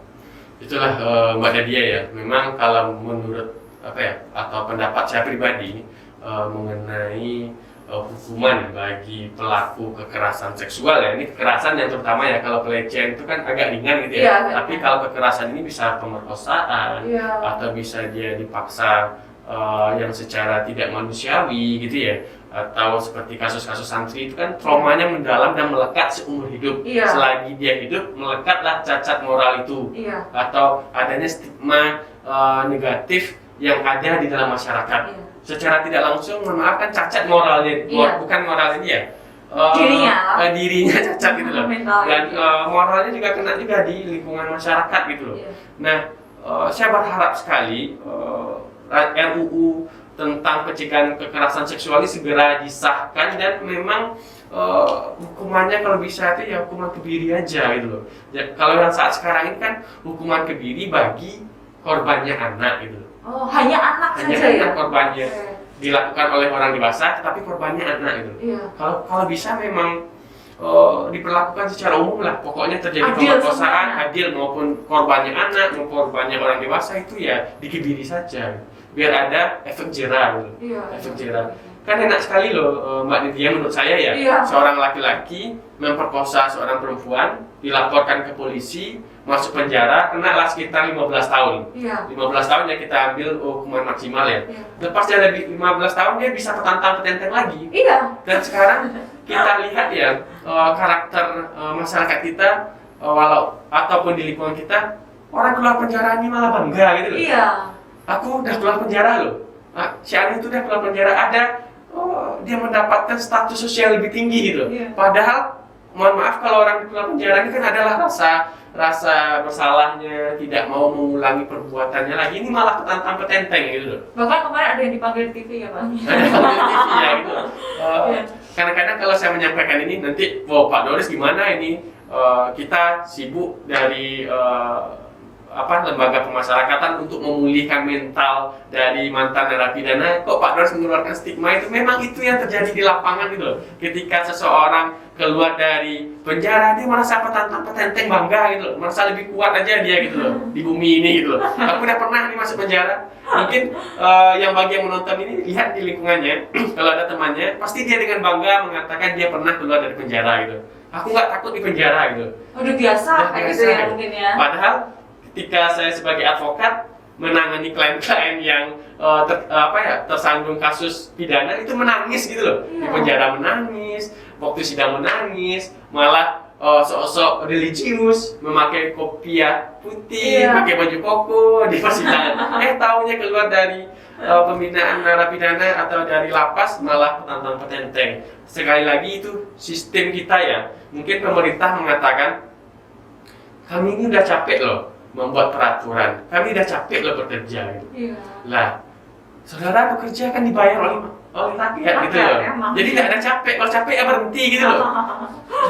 Itulah Mbak Nadia ya. Memang kalau menurut apa ya atau pendapat saya pribadi mengenai hukuman bagi pelaku kekerasan seksual ya, ini kekerasan yang terutama ya, kalau pelecehan itu kan agak ringan gitu ya, tapi kalau kekerasan ini bisa pemerkosaan atau bisa dia dipaksa yang secara tidak manusiawi gitu ya, atau seperti kasus-kasus santri itu kan traumanya mendalam dan melekat seumur hidup. Selagi dia hidup melekatlah cacat moral itu, atau adanya stigma negatif yang ada di dalam masyarakat. Secara tidak langsung, mohon maaf kan cacat moralnya, bukan moral ini ya, dirinya cacat gitu loh. Dan moralnya juga kena juga di lingkungan masyarakat gitu loh. Nah, saya berharap sekali RUU tentang pencegahan kekerasan seksual ini segera disahkan, dan memang hukumannya kalau bisa itu ya hukuman kebiri aja gitu loh. Ya, kalau yang saat sekarang ini kan hukuman kebiri bagi korbannya anak gitu. Oh, hanya anak hanya saja anak ya? Korbannya dilakukan oleh orang dewasa, tetapi korbannya anak gitu. Kalau bisa memang diperlakukan secara umum lah, pokoknya terjadi pemerkosaan, adil, maupun korbannya anak maupun korbannya orang dewasa itu ya dikebiri saja, biar ada efek jerah gitu. Efek jerah. Kan enak sekali loh Mbak Nidia menurut saya ya, seorang laki-laki memperkosa seorang perempuan, dilaporkan ke polisi, masuk penjara, kenalah sekitar 15 tahun. 15 tahun ya kita ambil hukuman maksimal ya. Lepas dari 15 tahun dia bisa petantang-petenteng lagi. Dan sekarang kita lihat ya karakter masyarakat kita, walau ataupun di lingkungan kita, orang keluar penjara ini malah bangga gitu loh. Aku udah keluar penjara loh. Si Ani itu udah keluar penjara, ada dia mendapatkan status sosial lebih tinggi gitu. Padahal mohon maaf, kalau orang keluar penjara ini kan adalah rasa bersalahnya, tidak mau mengulangi perbuatannya lagi, ini malah petantang petenteng gitu loh. Bahkan kemarin ada yang dipanggil di TV ya Bang? Ada yang dipanggil di TV ya gitu. Kadang-kadang kalau saya menyampaikan ini nanti, Pak Doris gimana ini, kita sibuk dari lembaga pemasyarakatan untuk memulihkan mental dari mantan narapidana, kok Pak Doris mengeluarkan stigma itu? Memang itu yang terjadi di lapangan gitu loh. Ketika seseorang keluar dari penjara, dia merasa petantang-petenteng bangga gitu loh, merasa lebih kuat aja dia gitu loh di bumi ini gitu loh. Kamu udah pernah nih masuk penjara? Mungkin yang bagi yang menonton ini lihat di lingkungannya, kalau ada temannya, pasti dia dengan bangga mengatakan dia pernah keluar dari penjara gitu. Aku nggak takut di penjara gitu. Udah biasa kayak gitu ya mungkin ya. Padahal ketika saya sebagai advokat menangani klien-klien yang tersandung kasus pidana, itu menangis gitu loh. Di penjara menangis, waktu sidang menangis, malah sosok religius, memakai kopiah putih, pakai baju koko di persidangan. Taunya keluar dari pembinaan narapidana atau dari lapas malah petantang petenteng. Sekali lagi itu sistem kita ya. Mungkin pemerintah mengatakan, kami ini udah capek loh membuat peraturan, kami udah capek loh bekerja gitu. Lah, saudara bekerja kan dibayar oleh rakyat gitu loh. Jadi tidak ada capek, kalau capek ya berhenti gitu loh.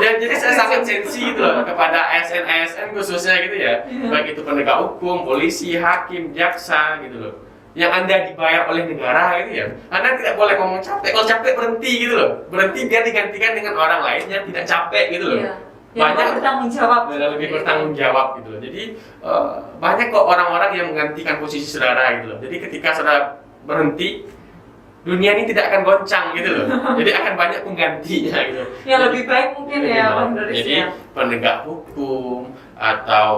Dan jadi saya sangat sensi gitu loh kepada ASN khususnya gitu ya, baik itu penegak hukum, polisi, hakim, jaksa gitu loh, yang Anda dibayar oleh negara gitu ya. Anda tidak boleh ngomong capek, kalau capek berhenti gitu loh. Berhenti biar digantikan dengan orang lain yang tidak capek gitu loh. Banyak bertanggung jawab, lebih bertanggung jawab gitu loh. Jadi banyak kok orang-orang yang menggantikan posisi saudara gitu loh. Jadi ketika saudara berhenti, dunia ini tidak akan goncang gitu loh. Jadi akan banyak penggantinya gitu. Yang lebih baik mungkin ya Bang Doris. Jadi penegak hukum atau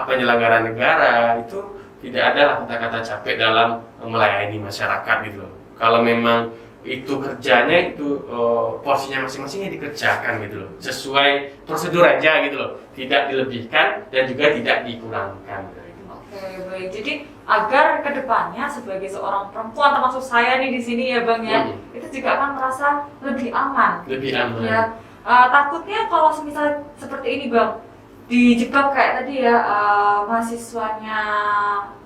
penyelenggara negara itu tidak ada lah kata-kata capek dalam melayani masyarakat gitu loh. Kalau memang itu kerjanya itu porsinya masing-masing ya dikerjakan gitu loh, sesuai prosedur aja gitu loh, tidak dilebihkan dan juga tidak dikurangkan gitu. Oke, baik. Jadi agar kedepannya sebagai seorang perempuan, termasuk saya nih di sini ya Bang ya, itu juga akan merasa lebih aman. Ya, takutnya kalau misalnya seperti ini Bang, dijebak kayak tadi ya mahasiswanya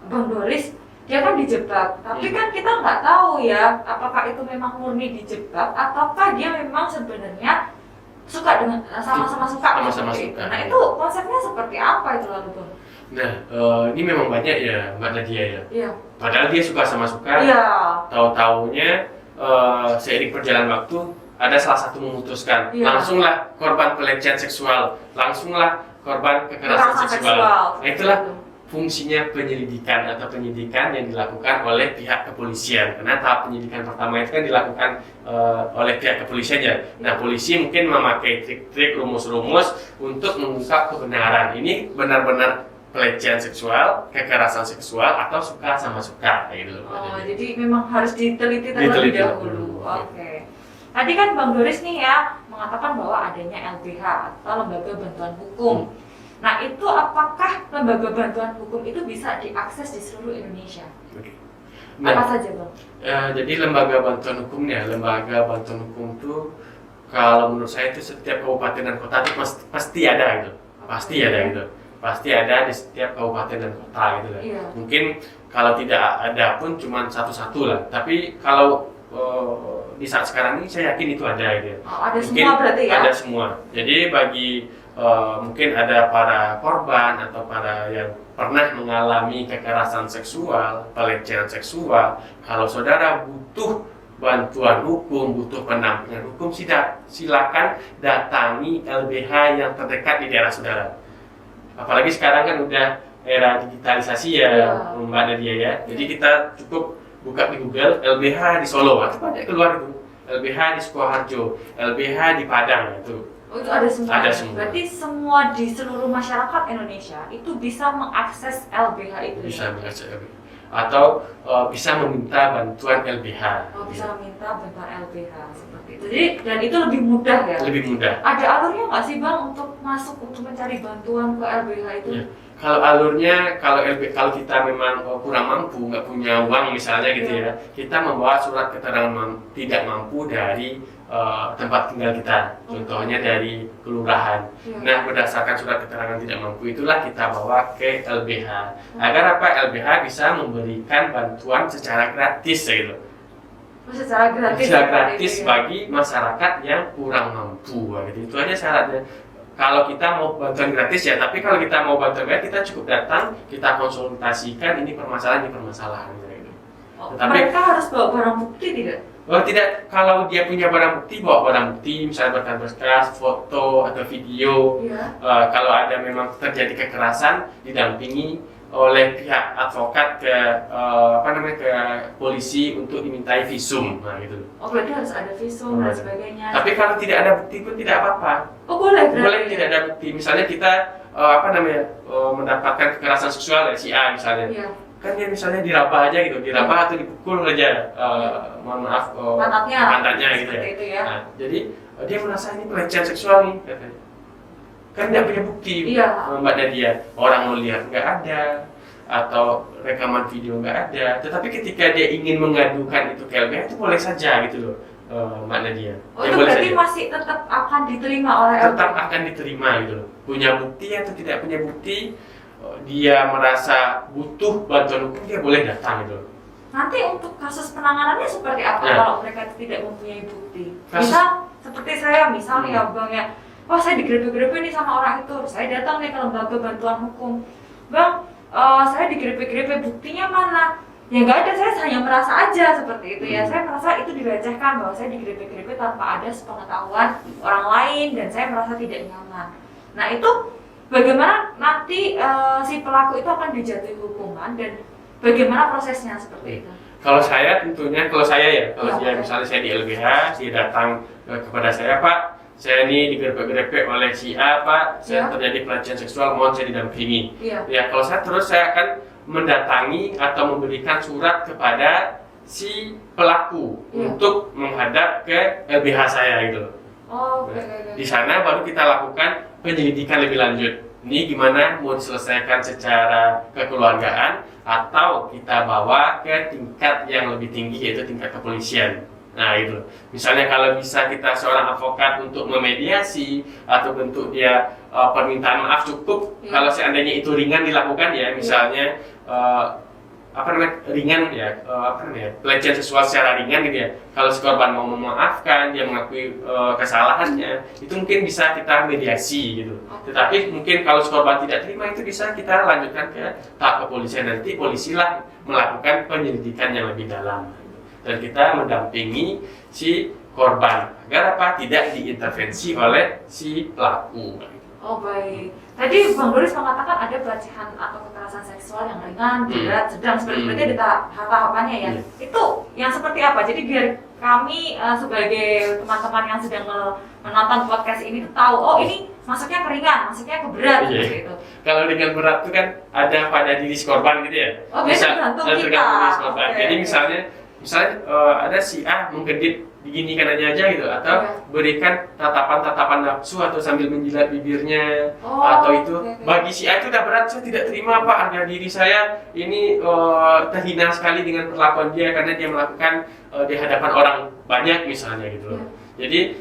Bang Doris, dia kan dijebak, tapi kan kita nggak tahu ya apakah itu memang murni dijebak ataukah dia memang sebenarnya suka dengan sama-sama suka. Nah itu konsepnya seperti apa itu lalu Bang? Nah ini memang banyak ya Mbak Nadia ya. Iya. Padahal dia suka sama suka. Tahu-taunya seiring perjalanan waktu ada salah satu memutuskan, langsunglah korban pelecehan seksual, langsunglah korban kekerasan seksual. Nah, itulah fungsinya penyelidikan atau penyidikan yang dilakukan oleh pihak kepolisian. Karena tahap penyidikan pertama itu kan dilakukan oleh pihak kepolisian ya. Nah, polisi mungkin memakai trik-trik, rumus-rumus untuk mengungkap kebenaran. Ini benar-benar pelecehan seksual, kekerasan seksual, atau suka sama suka kayak gitu. Oh, jadi memang harus diteliti terlebih dahulu. Oke. Tadi kan Bang Doris nih ya mengatakan bahwa adanya LBH atau Lembaga Bantuan Hukum. Nah, itu apakah lembaga bantuan hukum itu bisa diakses di seluruh Indonesia? Nah, apa saja, Bang? Jadi lembaga bantuan hukumnya, lembaga bantuan hukum itu kalau menurut saya itu setiap kabupaten dan kota itu pasti ada gitu. Pasti ada gitu. Pasti ada di setiap kabupaten dan kota gitu lah. Iya. Mungkin kalau tidak ada pun cuma satu-satu lah. Tapi kalau di saat sekarang ini saya yakin itu ada gitu. Ada mungkin semua berarti ya? Ada semua. Jadi bagi mungkin ada para korban atau para yang pernah mengalami kekerasan seksual, pelecehan seksual, kalau saudara butuh bantuan hukum, butuh pendampingan hukum, silakan datangi LBH yang terdekat di daerah saudara. Apalagi sekarang kan udah era digitalisasi ya, Mbak Nadia ya. Jadi kita cukup buka di Google LBH di Solo, atau banyak keluar itu. LBH di Sukoharjo, LBH di Padang itu. Oh, itu ada semua. Ada semua. Berarti semua di seluruh masyarakat Indonesia itu bisa mengakses LBH itu. Bisa mengakses LBH. Atau bisa meminta bantuan LBH. Oh, bisa meminta bantuan LBH seperti itu. Jadi dan itu lebih mudah ya. Lebih mudah. Ada alurnya nggak sih, Bang, untuk masuk untuk mencari bantuan ke LBH itu? Ya. Kalau alurnya, kalau kita memang kurang mampu, nggak punya uang misalnya gitu ya, kita membawa surat keterangan tidak mampu dari tempat tinggal kita, contohnya dari kelurahan. Nah, berdasarkan surat keterangan tidak mampu itulah kita bawa ke LBH. Agar apa? LBH bisa memberikan bantuan secara gratis gitu. Secara gratis. Secara gratis bagi masyarakat yang kurang mampu gitu. Itu aja syaratnya. Kalau kita mau bantuan gratis ya, tapi kalau kita mau bantuan gratis kita cukup datang, kita konsultasikan ini permasalahan gitu. Tapi mereka harus bawa barang bukti tidak? Oh tidak, kalau dia punya barang bukti, bawa barang bukti, misalnya berkas-berkas, foto atau video. Kalau ada memang terjadi kekerasan, didampingi oleh pihak advokat ke ke polisi untuk dimintai visum, nah gitu. Oh, berarti harus ada visum dan sebagainya. Tapi kalau tidak ada bukti pun tidak apa-apa. Oh, boleh. Boleh tidak ada bukti. Misalnya kita mendapatkan kekerasan seksual dari si A misalnya. Kan dia misalnya diraba aja gitu, diraba atau dipukul aja, mohon maaf, pantatnya gitu ya. Itu ya. Nah, jadi dia merasa ini pelecehan seksual nih, katanya. Kan dia punya bukti, Mbak Nadia. Orang mau lihat nggak ada, atau rekaman video nggak ada. Tetapi ketika dia ingin mengadukan itu ke LBH itu boleh saja gitu loh, Mbak Nadia. Oh, itu berarti masih tetap akan diterima oleh LBH? Tetap akan diterima gitu loh. Punya bukti atau tidak punya bukti, dia merasa butuh bantuan hukum, dia boleh datang gitu. Nanti untuk kasus penanganannya seperti apa kalau mereka tidak mempunyai bukti? Misal seperti saya misalnya ya Bang ya, wah saya digrepe-grepe nih sama orang itu, saya datang nih ke lembaga bantuan hukum, Bang, saya digrepe-grepe, buktinya mana? Ya nggak ada, saya hanya merasa aja seperti itu ya, saya merasa itu direcehkan bahwa saya digrepe-grepe tanpa ada sepengetahuan orang lain dan saya merasa tidak nyaman. Nah itu bagaimana nanti si pelaku itu akan dijatuhi hukuman dan bagaimana prosesnya seperti itu? Kalau saya tentunya, kalau saya misalnya saya di LBH, dia datang kepada saya, Pak, saya ini digrepe-grepe oleh si A, Pak, saya terjadi pelecehan seksual, mohon saya didampingi. Ya, kalau saya akan mendatangi atau memberikan surat kepada si pelaku untuk menghadap ke LBH saya gitu. Di sana baru kita lakukan penyelidikan lebih lanjut. Ini gimana mau diselesaikan secara kekeluargaan atau kita bawa ke tingkat yang lebih tinggi yaitu tingkat kepolisian. Nah itu, misalnya kalau bisa kita seorang advokat untuk memediasi atau bentuk dia permintaan maaf cukup. Kalau seandainya itu ringan dilakukan ya, misalnya ringan ya, pelecehan seksual secara ringan gitu ya. Kalau si korban mau memaafkan, dia mengakui kesalahannya, itu mungkin bisa kita mediasi gitu. Tetapi mungkin kalau si korban tidak terima, itu bisa kita lanjutkan ke tahap kepolisian, nanti polisilah melakukan penyelidikan yang lebih dalam. dan kita mendampingi si korban agar apa tidak diintervensi oleh si pelaku. Oh baik. Tadi Bang Doris mengatakan ada pelecehan atau kekerasan seksual yang ringan, berat, sedang, berarti ada tahapannya ya. Itu yang seperti apa? Jadi biar kami sebagai teman-teman yang sedang menonton podcast ini tahu, oh ini masuknya ke ringan, masuknya ke berat gitu. Kalau ringan berat itu kan ada pada diri si korban gitu ya. Oh biasa tergantung kita. Diri si korban. Okay. Jadi misalnya ada si A menggedit diginikan aja gitu, atau berikan tatapan nafsu atau sambil menjilat bibirnya, atau itu bagi si A itu udah berat, saya tidak terima Pak, harga diri saya ini terhina sekali dengan perlakuan dia karena dia melakukan di hadapan orang banyak misalnya gitu loh. Jadi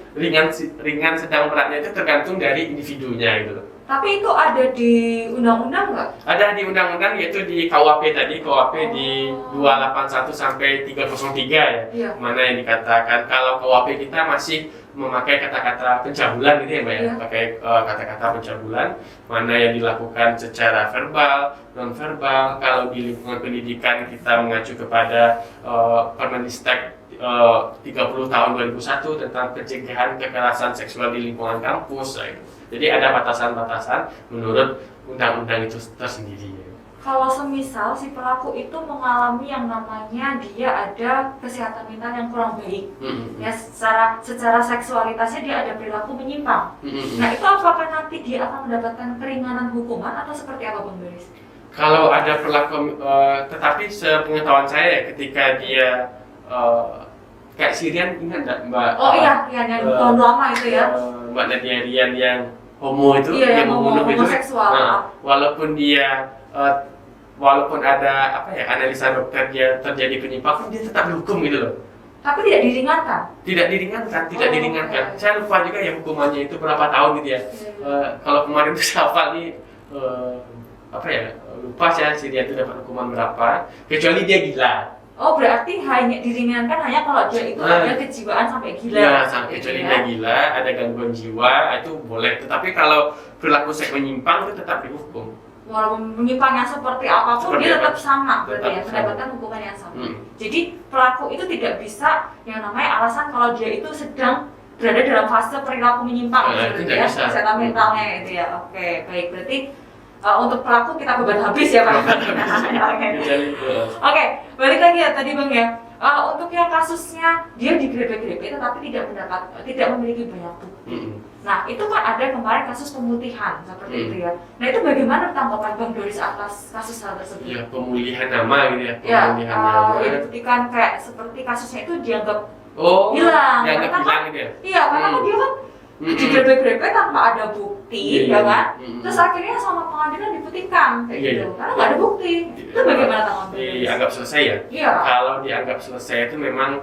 ringan sedang beratnya itu tergantung dari individunya gitu loh. Tapi itu ada di undang-undang nggak? Ada di undang-undang, yaitu di KUHP tadi, KUHP di 281 sampai 303 ya. Mana yang dikatakan kalau KUHP kita masih memakai kata-kata pencabulan gitu ya Mbak ya. Pakai kata-kata pencabulan, mana yang dilakukan secara verbal, non-verbal. Kalau di lingkungan pendidikan kita mengacu kepada Permendistek 30 tahun 2001 tentang pencegahan kekerasan seksual di lingkungan kampus. Jadi ada batasan-batasan menurut undang-undang itu tersendiri. Kalau semisal si pelaku itu mengalami yang namanya dia ada kesehatan mental yang kurang baik, ya secara seksualitasnya dia ada perilaku menyimpang. Nah itu apakah nanti dia akan mendapatkan keringanan hukuman atau seperti apa Bang Doris? Kalau ada perilaku, tetapi sepengetahuan saya ketika dia kayak Sirian, ingat nggak Mbak? Oh iya, yang tahun lama itu ya. Mbak Nadia Rian yang homo itu, yang membunuh itu. Homoseksual. Walaupun dia walaupun ada analisa dokter dia terjadi penyimpangan, dia tetap dihukum gitu loh. Tapi tidak diringankan. Tidak diringankan. Saya lupa juga ya hukumannya itu berapa tahun gitu ya. Kalau kemarin itu saya hafal nih lupa saya sih dia itu dapat hukuman berapa. Kecuali dia gila. Oh berarti hanya diringankan hanya kalau dia itu ada kejiwaan sampai gila. Ya, kecuali dia gila, ada gangguan jiwa, itu boleh. Tetapi kalau perilaku seks menyimpang itu tetap dihukum. Walaupun menyimpangnya seperti apapun, dia tetap sama berarti ya, mendapatkan hukuman yang sama. Jadi pelaku itu tidak bisa yang namanya alasan kalau dia itu sedang berada dalam fase perilaku menyimpang gitu ya, kesehatan mentalnya itu ya. Oke, baik, berarti untuk pelaku kita beban habis ya Pak. Oke, balik lagi ya tadi Bang ya. Untuk yang kasusnya dia digrebek-grebek tetapi tidak memiliki banyak bukti. Nah, itu kan ada kemarin kasus pemutihan seperti itu ya. Nah, itu bagaimana tanggapan Bang Doris atas kasus hal tersebut? Ya, pemulihan nama gitu ya. Pemulihan nama. Ya dibuktikan kayak seperti kasusnya itu dianggap hilang. Dianggap hilang gitu ya. Iya, karena dia kan digrebek-grebek tanpa ada bukti, ya kan? Terus akhirnya sama pengadilan diputihkan kayak gitu, karena nggak ada bukti. Itu bagaimana tanggapan? Dianggap selesai ya? Iya. Kalau dianggap selesai itu memang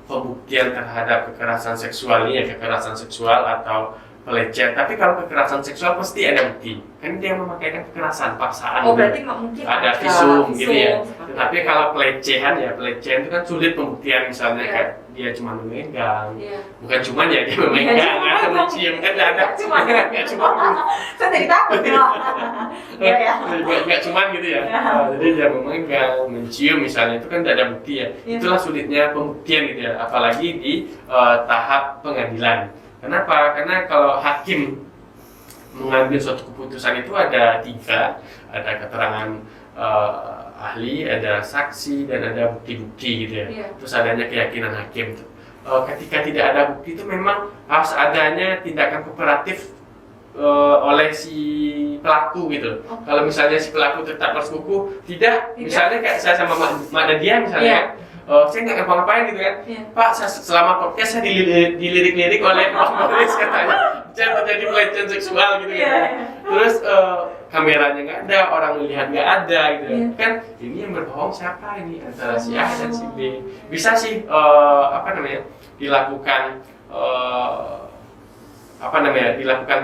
pembuktian terhadap kekerasan seksual ini ya, kekerasan seksual atau pelecehan. Tapi kalau kekerasan seksual pasti ada bukti. Kan dia memakaikan kekerasan, paksaan. Berarti mungkin ada visum gitu ya. Tetapi kalau pelecehan itu kan sulit pembuktian, misalnya kayak dia cuma memegang. Bukan cuma ya dia memegang, atau mencium, kan ada. Nggak cuma. Saya jadi takut ya. Nggak cuma gitu ya. Jadi dia memegang, mencium misalnya, itu kan tidak ada bukti ya. Itulah sulitnya pembuktian gitu ya. Apalagi di tahap pengadilan. Kenapa? Karena kalau hakim mengambil suatu keputusan itu ada 3, ada keterangan ahli, ada saksi, dan ada bukti-bukti gitu ya. Terus adanya keyakinan hakim. Ketika tidak ada bukti itu memang harus adanya tindakan kooperatif oleh si pelaku gitu. Kalau misalnya si pelaku tetap bersekukuh, tidak. Misalnya kayak saya sama Mak Nadia misalnya. Saya nggak ngapa-ngapain gitu kan. Pak, selama podcast saya dilirik-lirik oleh Pak Boris katanya saya terjadi pelecehan seksual gitu kan. Terus kameranya nggak ada, orang melihat nggak ada gitu kan. Ini yang berbohong siapa ini, antara si A dan si B. Bisa sih dilakukan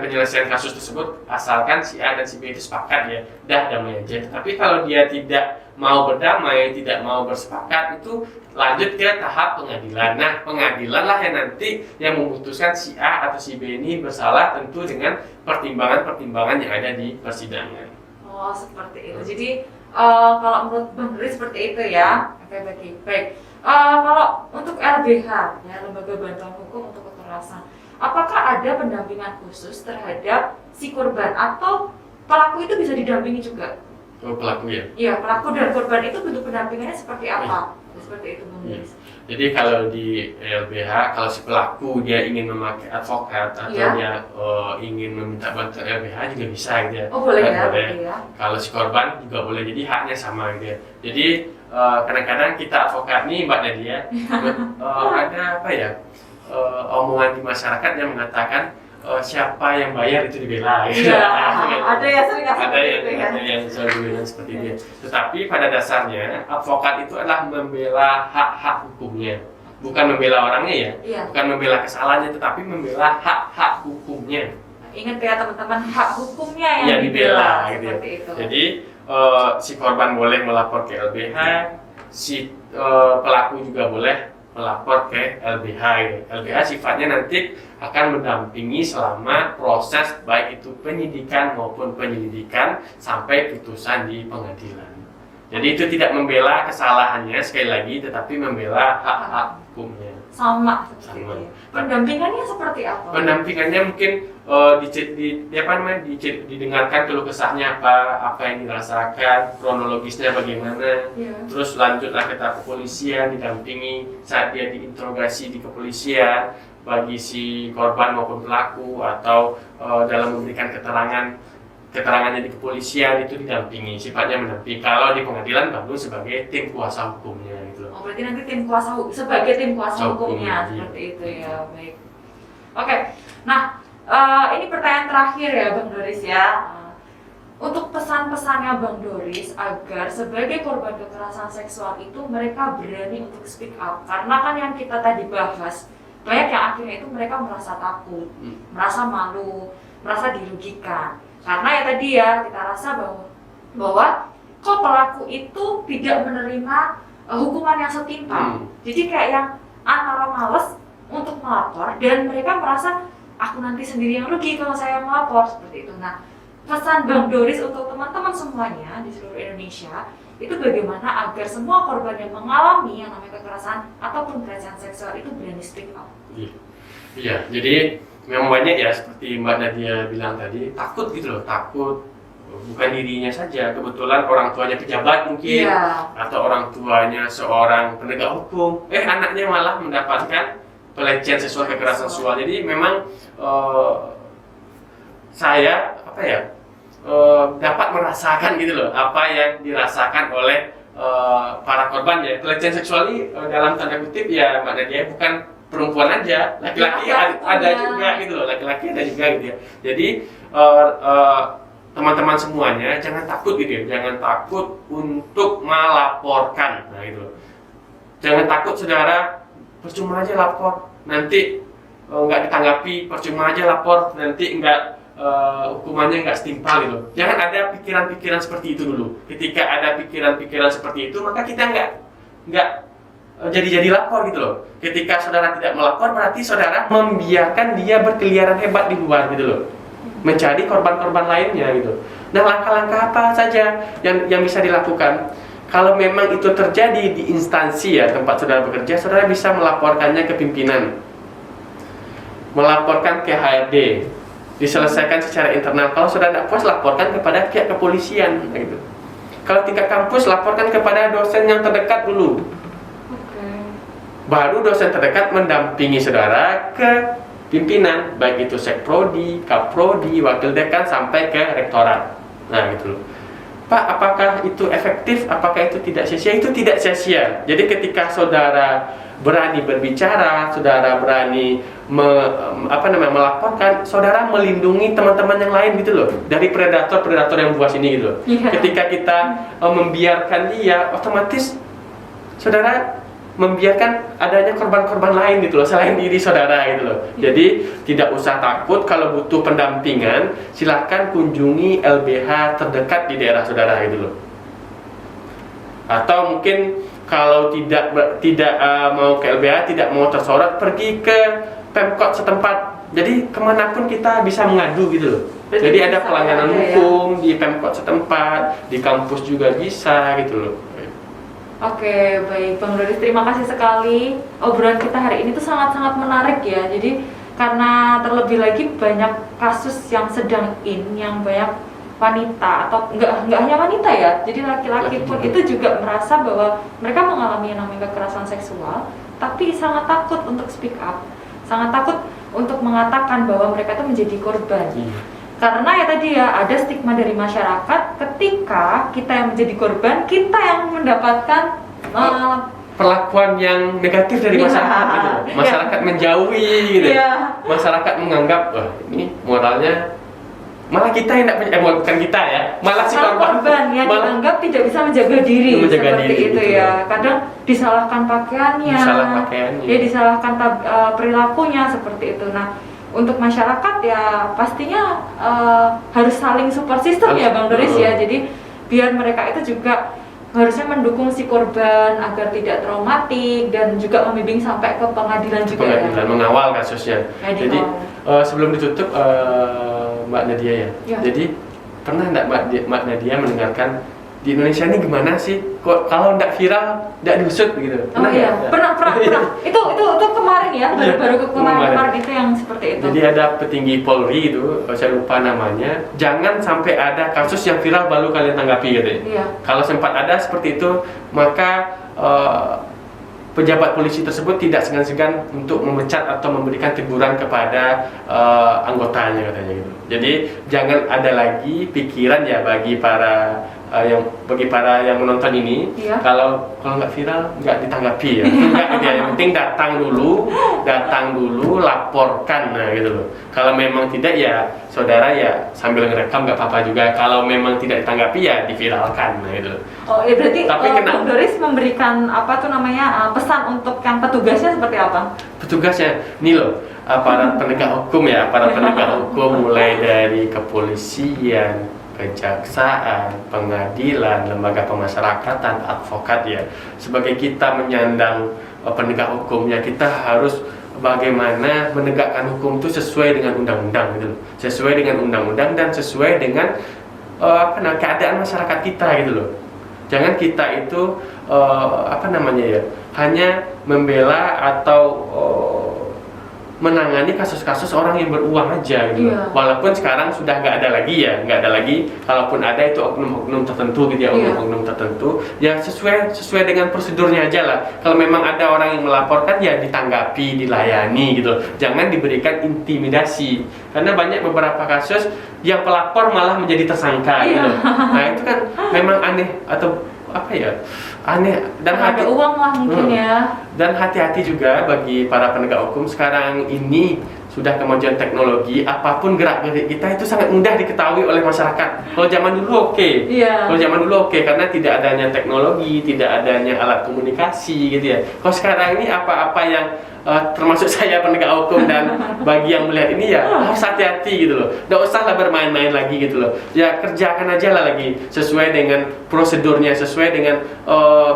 penyelesaian kasus tersebut asalkan si A dan si B itu sepakat ya, damai aja. Tapi kalau dia tidak mau berdamai, tidak mau bersepakat, itu lanjut ke tahap pengadilan. Nah, pengadilan lah yang nanti yang memutuskan si A atau si B ini bersalah, tentu dengan pertimbangan-pertimbangan yang ada di persidangan. Oh, seperti itu. Jadi Kalau menurut Bang Dori seperti itu ya. Oke, baik. Kalau untuk LBH ya, Lembaga Bantuan Hukum untuk Kekerasan, apakah ada pendampingan khusus terhadap si korban atau pelaku itu bisa didampingi juga? Oh, pelaku ya. Iya, pelaku dan korban itu bentuk pendampingannya seperti apa? Seperti itu, Bang Iya. Dori. Jadi kalau di LBH, kalau si pelaku dia ingin memakai advokat atau Iya. dia ingin meminta bantuan LBH juga bisa gitu ya. Oh, boleh Kan ya, boleh. boleh ya. Kalau si korban juga boleh, jadi haknya sama gitu ya. Jadi kadang-kadang kita advokat nih Mbak Nadia, ada apa ya, omongan di masyarakat yang mengatakan siapa yang bayar itu dibela gitu. Iya, ada yang sering ada seperti yang itu ya. ada yang selalu bilang seperti itu. Tetapi pada dasarnya advokat itu adalah membela hak-hak hukumnya, bukan membela orangnya ya, Iya. bukan membela kesalahannya, tetapi membela hak-hak hukumnya. Ingat ya teman-teman, hak hukumnya yang Yang dibela gitu ya. seperti itu. Jadi si korban boleh melapor ke LBH, si pelaku juga boleh melapor ke LBH gitu. LBH sifatnya nanti akan mendampingi selama proses baik itu penyidikan maupun penyelidikan sampai putusan di pengadilan. Jadi itu tidak membela kesalahannya sekali lagi, tetapi membela hak-hak hukumnya. Sama seperti Sama. itu. Pendampingannya seperti apa? Pendampingannya mungkin didengarkan keluh kesahnya apa yang dirasakan, kronologisnya bagaimana, Iya. terus lanjutlah ke tahap kepolisian, didampingi saat dia diinterogasi di kepolisian bagi si korban maupun pelaku, atau dalam memberikan keterangannya di kepolisian itu didampingi, sifatnya mendampingi. Kalau di pengadilan baru sebagai tim kuasa hukumnya gitu loh. Oh, berarti nanti tim kuasa sebagai tim kuasa Hukum, hukumnya iya. seperti itu ya. Baik. Oke. Nah, ini pertanyaan terakhir ya Bang Doris ya. Untuk pesan-pesannya Bang Doris agar sebagai korban kekerasan seksual itu mereka berani untuk speak up, karena kan yang kita tadi bahas banyak yang akhirnya itu mereka merasa takut, merasa malu, merasa dirugikan. Karena ya tadi ya kita rasa bahwa kok pelaku itu tidak menerima hukuman yang setimpal. Jadi kayak yang antara males untuk melapor dan mereka merasa aku nanti sendiri yang rugi kalau saya melapor seperti itu. Nah, pesan Bang Doris untuk teman-teman semuanya di seluruh Indonesia itu bagaimana agar semua korban yang mengalami yang namanya kekerasan ataupun pelecehan seksual itu berani speak up. Iya, jadi memang banyak ya seperti Mbak Nadia bilang tadi, takut gitu loh, takut bukan dirinya saja, kebetulan orang tuanya pejabat mungkin, atau orang tuanya seorang penegak hukum, anaknya malah mendapatkan pelecehan seksual, kekerasan seksual. Jadi memang saya dapat merasakan gitu loh apa yang dirasakan oleh para korban ya. Pelecehan seksual ini dalam tanda kutip ya Mbak Nadia, bukan perempuan aja, laki-laki ada juga gitu loh, laki-laki ada juga gitu ya. Jadi teman-teman semuanya jangan takut gitu ya, jangan takut untuk melaporkan, nah gitu loh. Jangan takut saudara, percuma aja lapor, nanti nggak ditanggapi, percuma aja lapor, nanti hukumannya nggak setimpal gitu. Jangan ada pikiran-pikiran seperti itu dulu. Ketika ada pikiran-pikiran seperti itu, maka kita nggak jadi lapor gitu loh. Ketika saudara tidak melapor, berarti saudara membiarkan dia berkeliaran hebat di luar gitu loh, mencari korban-korban lainnya gitu. Nah, langkah-langkah apa saja yang bisa dilakukan? Kalau memang itu terjadi di instansi ya tempat saudara bekerja, saudara bisa melaporkannya ke pimpinan, melaporkan ke HRD, diselesaikan secara internal. Kalau saudara tidak puas, laporkan kepada pihak kepolisian gitu. Kalau tingkat kampus, laporkan kepada dosen yang terdekat dulu. Baru dosen terdekat mendampingi saudara ke pimpinan, baik itu sekprodi, kaprodi, wakil dekan sampai ke rektorat. Nah gitu loh. Pak, apakah itu efektif? Apakah itu tidak sia-sia? Itu tidak sia-sia. Jadi ketika saudara berani berbicara, saudara berani melaporkan, saudara melindungi teman-teman yang lain gitu loh dari predator-predator yang buas ini gitu loh. Ketika kita membiarkan dia, otomatis saudara membiarkan adanya korban-korban lain gitu loh selain diri saudara gitu loh. Jadi tidak usah takut, kalau butuh pendampingan silahkan kunjungi LBH terdekat di daerah saudara gitu loh. Atau mungkin kalau tidak mau ke LBH, tidak mau tersorot, pergi ke Pemkot setempat jadi kemanapun kita bisa mengadu gitu loh. Berarti Jadi ada bisa pelanggaran ada ya? hukum di Pemkot setempat, di kampus juga bisa gitu loh. Oke, baik Bang Doris, terima kasih sekali. Obrolan kita hari ini tuh sangat-sangat menarik ya. Jadi karena terlebih lagi banyak kasus yang sedang yang banyak wanita atau enggak hanya wanita ya. Jadi laki-laki pun itu juga merasa bahwa mereka mengalami yang namanya kekerasan seksual, tapi sangat takut untuk speak up, sangat takut untuk mengatakan bahwa mereka itu menjadi korban. Karena ya tadi ya ada stigma dari masyarakat ketika kita yang menjadi korban, kita yang mendapatkan perlakuan yang negatif dari masyarakat gitu. Masyarakat menjauhi gitu. Masyarakat menganggap wah ini moralnya malah kita yang bukan kita ya, malah si korban yang malah dianggap tidak bisa menjaga diri seperti diri, itu gitu. Ya. Kadang disalahkan pakaiannya, dia disalahkan perilakunya seperti itu. Nah, untuk masyarakat ya pastinya harus saling support system ya Bang Doris ya. Jadi biar mereka itu juga harusnya mendukung si korban agar tidak traumatik dan juga membimbing sampai ke pengadilan juga ya. Mengawal kasusnya. Jadi sebelum ditutup Mbak Nadia ya. Jadi pernah enggak Mbak Nadia mendengarkan di Indonesia ini gimana sih? Kok kalau enggak viral, enggak diusut gitu? Pernah. Itu kemarin ya, baru kemarin itu yang seperti itu. Jadi ada petinggi Polri itu, saya lupa namanya. Jangan sampai ada kasus yang viral baru kalian tanggapi gitu ya. Kalau sempat ada seperti itu, maka pejabat polisi tersebut tidak segan-segan untuk memecat atau memberikan teguran kepada anggotanya katanya gitu. Jadi jangan ada lagi pikiran ya bagi para yang menonton ini, kalau nggak viral nggak ditanggapi ya. Enggak gitu ya. Yang penting datang dulu laporkan gitu loh. Kalau memang tidak ya saudara ya sambil ngerekam nggak apa-apa juga. Kalau memang tidak ditanggapi ya diviralkan gitu loh. Oh ya berarti Tapi Bang Doris memberikan pesan untuk yang petugasnya seperti apa? Petugasnya nih loh, aparat penegak hukum ya, aparat penegak hukum mulai dari kepolisian, kejaksaan, pengadilan, lembaga pemasyarakatan, advokat ya. Sebagai kita menyandang penegak hukum ya, kita harus bagaimana menegakkan hukum itu sesuai dengan undang-undang gitu loh. Sesuai dengan undang-undang dan sesuai dengan keadaan masyarakat kita gitu loh. Jangan kita itu hanya membela atau menangani kasus-kasus orang yang beruang aja gitu. Walaupun sekarang sudah nggak ada lagi. Kalaupun ada itu oknum-oknum tertentu gitu ya, oknum tertentu. Ya sesuai dengan prosedurnya aja lah. Kalau memang ada orang yang melaporkan ya ditanggapi, dilayani gitu. Jangan diberikan intimidasi. Karena banyak beberapa kasus yang pelapor malah menjadi tersangka gitu. Nah itu kan memang aneh atau aneh dan ada uang lah mungkin ya. Dan hati-hati juga bagi para penegak hukum sekarang ini sudah kemajuan teknologi, apapun gerak-gerik kita itu sangat mudah diketahui oleh masyarakat. Kalau zaman dulu kalau zaman dulu karena tidak adanya teknologi, tidak adanya alat komunikasi gitu ya. Kalau sekarang ini apa-apa yang termasuk saya penegak hukum dan bagi yang melihat ini ya harus hati-hati gitu loh. Nggak usahlah bermain-main lagi gitu loh. Ya kerjakan aja lah lagi sesuai dengan prosedurnya, sesuai dengan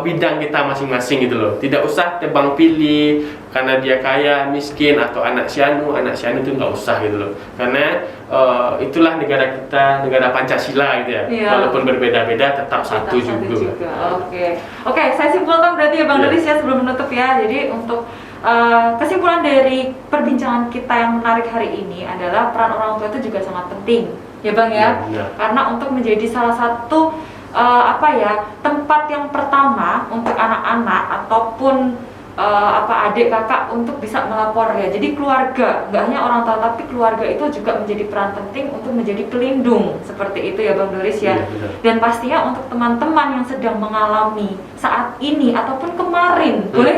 bidang kita masing-masing gitu loh. Tidak usah tebang pilih karena dia kaya, miskin atau anak sianu itu nggak usah gitu loh. Karena itulah negara kita, negara Pancasila gitu ya. Walaupun berbeda-beda tetap satu juga. Oke, saya simpulkan berarti ya Bang Doris ya sebelum menutup ya. Jadi untuk kesimpulan dari perbincangan kita yang menarik hari ini adalah peran orang tua itu juga sangat penting ya Bang ya. Karena untuk menjadi salah satu tempat yang pertama untuk anak-anak ataupun adik kakak untuk bisa melapor ya. Jadi keluarga, nggak hanya orang tua tapi keluarga itu juga menjadi peran penting untuk menjadi pelindung seperti itu ya Bang Doris ya. Dan pastinya untuk teman-teman yang sedang mengalami saat ini ataupun kemarin boleh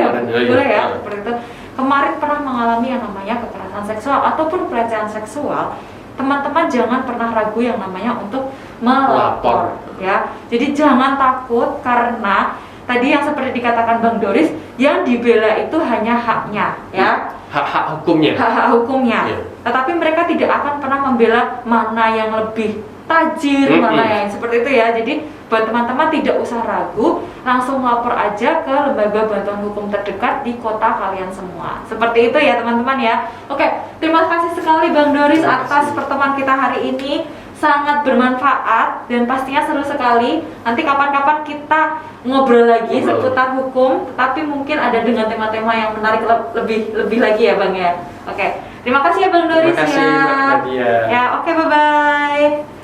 ya seperti itu, kemarin pernah mengalami yang namanya kekerasan seksual ataupun pelecehan seksual, teman-teman jangan pernah ragu yang namanya untuk melapor ya. Jadi jangan takut karena tadi yang seperti dikatakan Bang Doris, yang dibela itu hanya haknya ya. Hak-hak hukumnya. Tetapi mereka tidak akan pernah membela mana yang lebih tajir malah ya, seperti itu ya. Jadi buat teman-teman tidak usah ragu, langsung lapor aja ke lembaga bantuan hukum terdekat di kota kalian semua. Seperti itu ya teman-teman ya. Oke, terima kasih sekali Bang Doris atas pertemuan kita hari ini, sangat bermanfaat dan pastinya seru sekali. Nanti kapan-kapan kita ngobrol lagi seputar hukum, tapi mungkin ada dengan tema-tema yang menarik lebih lagi ya Bang ya. Oke, terima kasih ya Bang Doris. Terima kasih Mbak Nadia. Ya, oke, bye-bye.